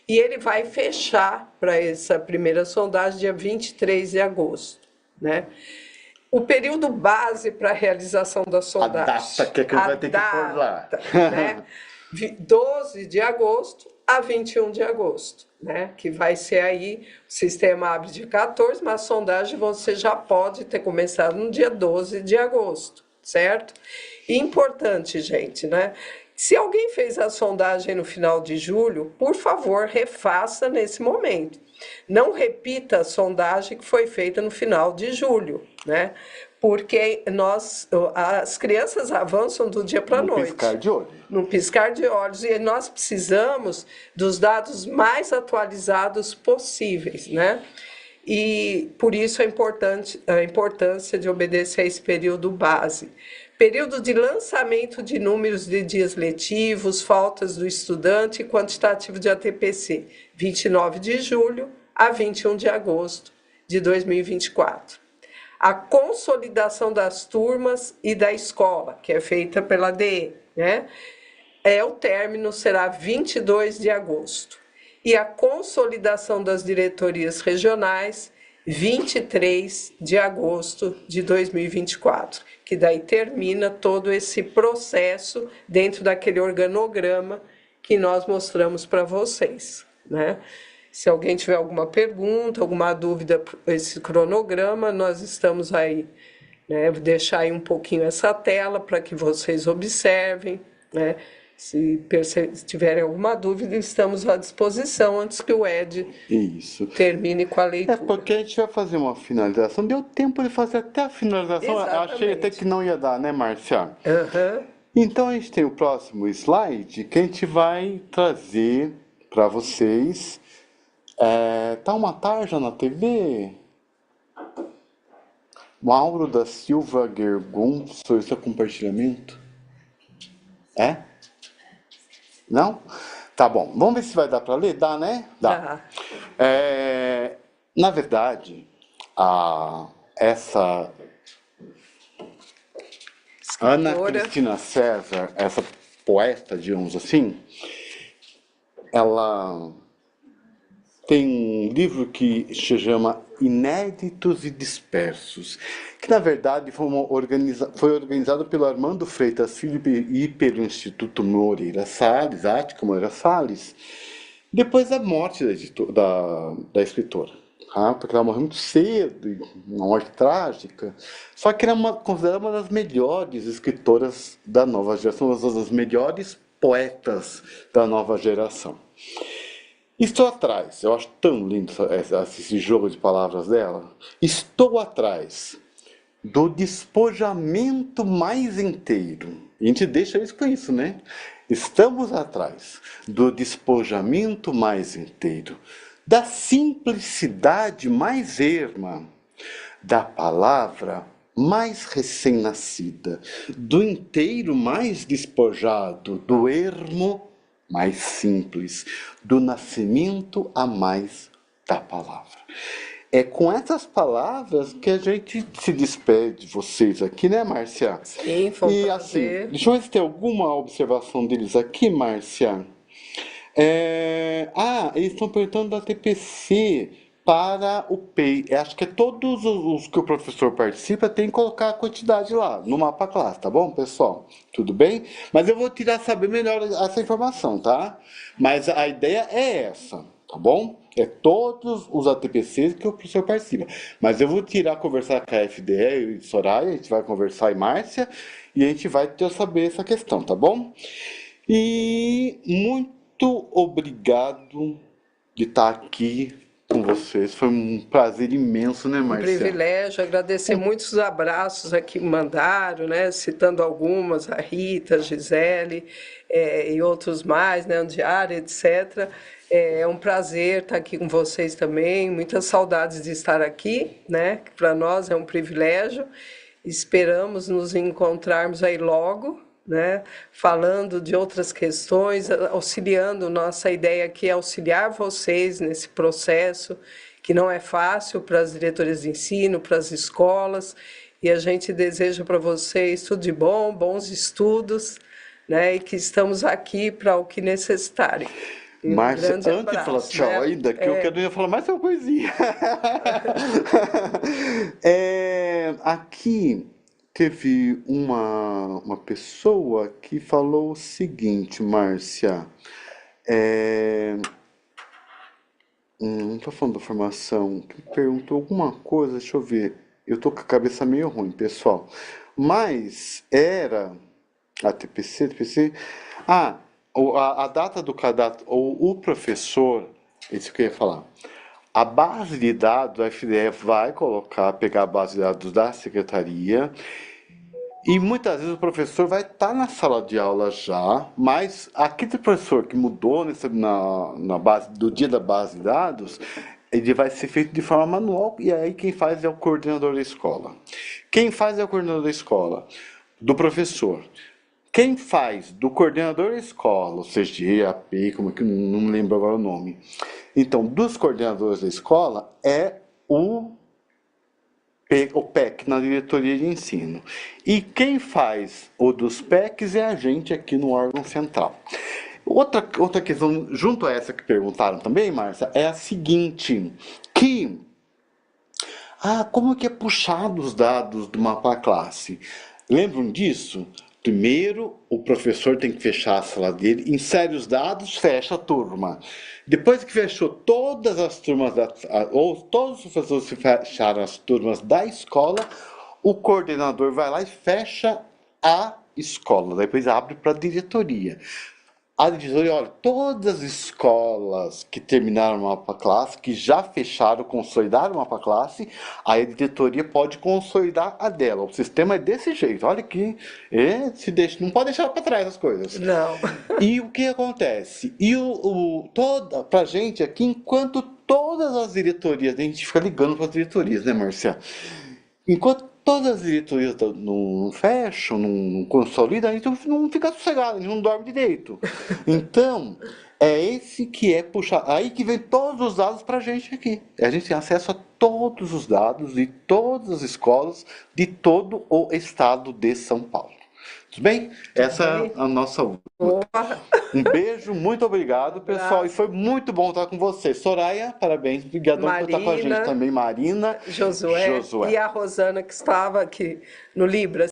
e ele vai fechar para essa primeira sondagem dia 23 de agosto, né? O período base para a realização da sondagem. A data que vai ter que pôr lá. Né? 12 de agosto a 21 de agosto, né? Que vai ser aí, o sistema abre de 14, mas a sondagem você já pode ter começado no dia 12 de agosto, certo? E importante, gente, né? Se alguém fez a sondagem no final de julho, por favor, refaça nesse momento. Não repita a sondagem que foi feita no final de julho, né? Porque as crianças avançam do dia para a noite. No piscar de olhos. No piscar de olhos. E nós precisamos dos dados mais atualizados possíveis, né? E por isso a importância de obedecer a esse período base. Período de lançamento de números de dias letivos, faltas do estudante e quantitativo de ATPC, 29 de julho a 21 de agosto de 2024. A consolidação das turmas e da escola, que é feita pela DE, né? O término será 22 de agosto. E a consolidação das diretorias regionais, 23 de agosto de 2024, que daí termina todo esse processo dentro daquele organograma que nós mostramos para vocês, né? Se alguém tiver alguma pergunta, alguma dúvida, esse cronograma, nós estamos aí, né? Vou deixar aí um pouquinho essa tela para que vocês observem, né? Se tiverem alguma dúvida, estamos à disposição antes que o Ed termine com a leitura. Porque a gente vai fazer uma finalização. Deu tempo de fazer até a finalização. Exatamente. Achei até que não ia dar, né, Márcia? Uhum. Então, a gente tem o próximo slide que a gente vai trazer para vocês. Tá uma tarja na TV? Mauro da Silva Gergon solicita compartilhamento? Não? Tá bom. Vamos ver se vai dar para ler? Dá, né? Dá. Na verdade, essa Ana Cristina César, essa poeta, digamos assim, ela tem um livro que se chama Inéditos e Dispersos, que na verdade foi organizado pelo Armando Freitas Filho e pelo Instituto Moreira Salles, Ática Moreira Salles, depois da morte da escritora. Porque ela morreu muito cedo, uma morte trágica. Só que era considerada uma das melhores escritoras da nova geração, uma das melhores poetas da nova geração. Estou atrás, eu acho tão lindo esse jogo de palavras dela. Estou atrás do despojamento mais inteiro. E a gente deixa isso com isso, né? Estamos atrás do despojamento mais inteiro, da simplicidade mais erma, da palavra mais recém-nascida, do inteiro mais despojado, do ermo mais simples, do nascimento a mais da palavra. É com essas palavras que a gente se despede de vocês aqui, né, Márcia? Sim, foi um E prazer. assim, deixa eu ver se tem alguma observação deles aqui, Márcia. Eles estão perguntando da TPC para o PEI. Acho que todos os que o professor participa tem que colocar a quantidade lá, no mapa classe, tá bom, pessoal? Tudo bem? Mas eu vou saber melhor essa informação, tá? Mas a ideia é essa, tá bom? É todos os ATPCs que o professor participa. Mas eu vou conversar com a FDE e Soraya, a gente vai conversar em Márcia, e a gente vai saber essa questão, tá bom? E muito obrigado de estar aqui com vocês. Foi um prazer imenso, né, Um Márcia? privilégio, agradecer muitos abraços aqui que mandaram, né? Citando algumas, a Rita, a Gisele, e outros mais, né? Andiara, etc. É um prazer estar aqui com vocês também, muitas saudades de estar aqui, né? Que para nós é um privilégio. Esperamos nos encontrarmos aí logo, né? Falando de outras questões, auxiliando. Nossa ideia aqui é auxiliar vocês nesse processo, que não é fácil para as diretorias de ensino, para as escolas, e a gente deseja para vocês tudo de bom, bons estudos, né? E que estamos aqui para o que necessitarem. E um Márcia, grande antes de falar abraço, tchau né? ainda, que eu quero falar mais uma coisinha. Aqui teve uma pessoa que falou o seguinte, Márcia. Não estou falando da formação, que perguntou alguma coisa, deixa eu ver. Eu tô com a cabeça meio ruim, pessoal. Mas era a TPC. A data do cadastro, ou o professor, isso que eu ia falar. A base de dados, a FDE vai pegar a base de dados da secretaria. E muitas vezes o professor vai estar na sala de aula já, mas aquele professor que mudou na base, do dia da base de dados, ele vai ser feito de forma manual, e aí quem faz é o coordenador da escola. Quem faz é o coordenador da escola, do professor. Quem faz do coordenador da escola, ou seja, EAP, como que não me lembro agora o nome. Então, dos coordenadores da escola é o PEC na diretoria de ensino. E quem faz o dos PECs é a gente aqui no órgão central. Outra questão, junto a essa que perguntaram também, Márcia, é a seguinte, como que é puxado os dados do mapa classe? Lembram disso? Primeiro, o professor tem que fechar a sala dele, insere os dados, fecha a turma. Depois que fechou todas as turmas, ou todos os professores fecharam as turmas da escola, o coordenador vai lá e fecha a escola. Depois abre para a diretoria. A diretoria, olha, todas as escolas que terminaram o mapa classe, que já fecharam, consolidaram o mapa classe, aí a diretoria pode consolidar a dela. O sistema é desse jeito, olha que não pode deixar para trás as coisas. Não. E o que acontece? Pra gente aqui, enquanto todas as diretorias, a gente fica ligando para as diretorias, né, Márcia? Enquanto todas as diretorias não fecham, não consolidam, a gente não fica sossegado, a gente não dorme direito. Então, é esse que é puxar. Aí que vem todos os dados para a gente aqui. A gente tem acesso a todos os dados de todas as escolas de todo o estado de São Paulo. Tudo bem? Essa é a nossa última. Opa. Um beijo, muito obrigado, pessoal. E foi muito bom estar com você. Soraya, parabéns. Obrigadão por estar com a gente Marina, também. Marina, Josué e a Rosana, que estava aqui no Libras.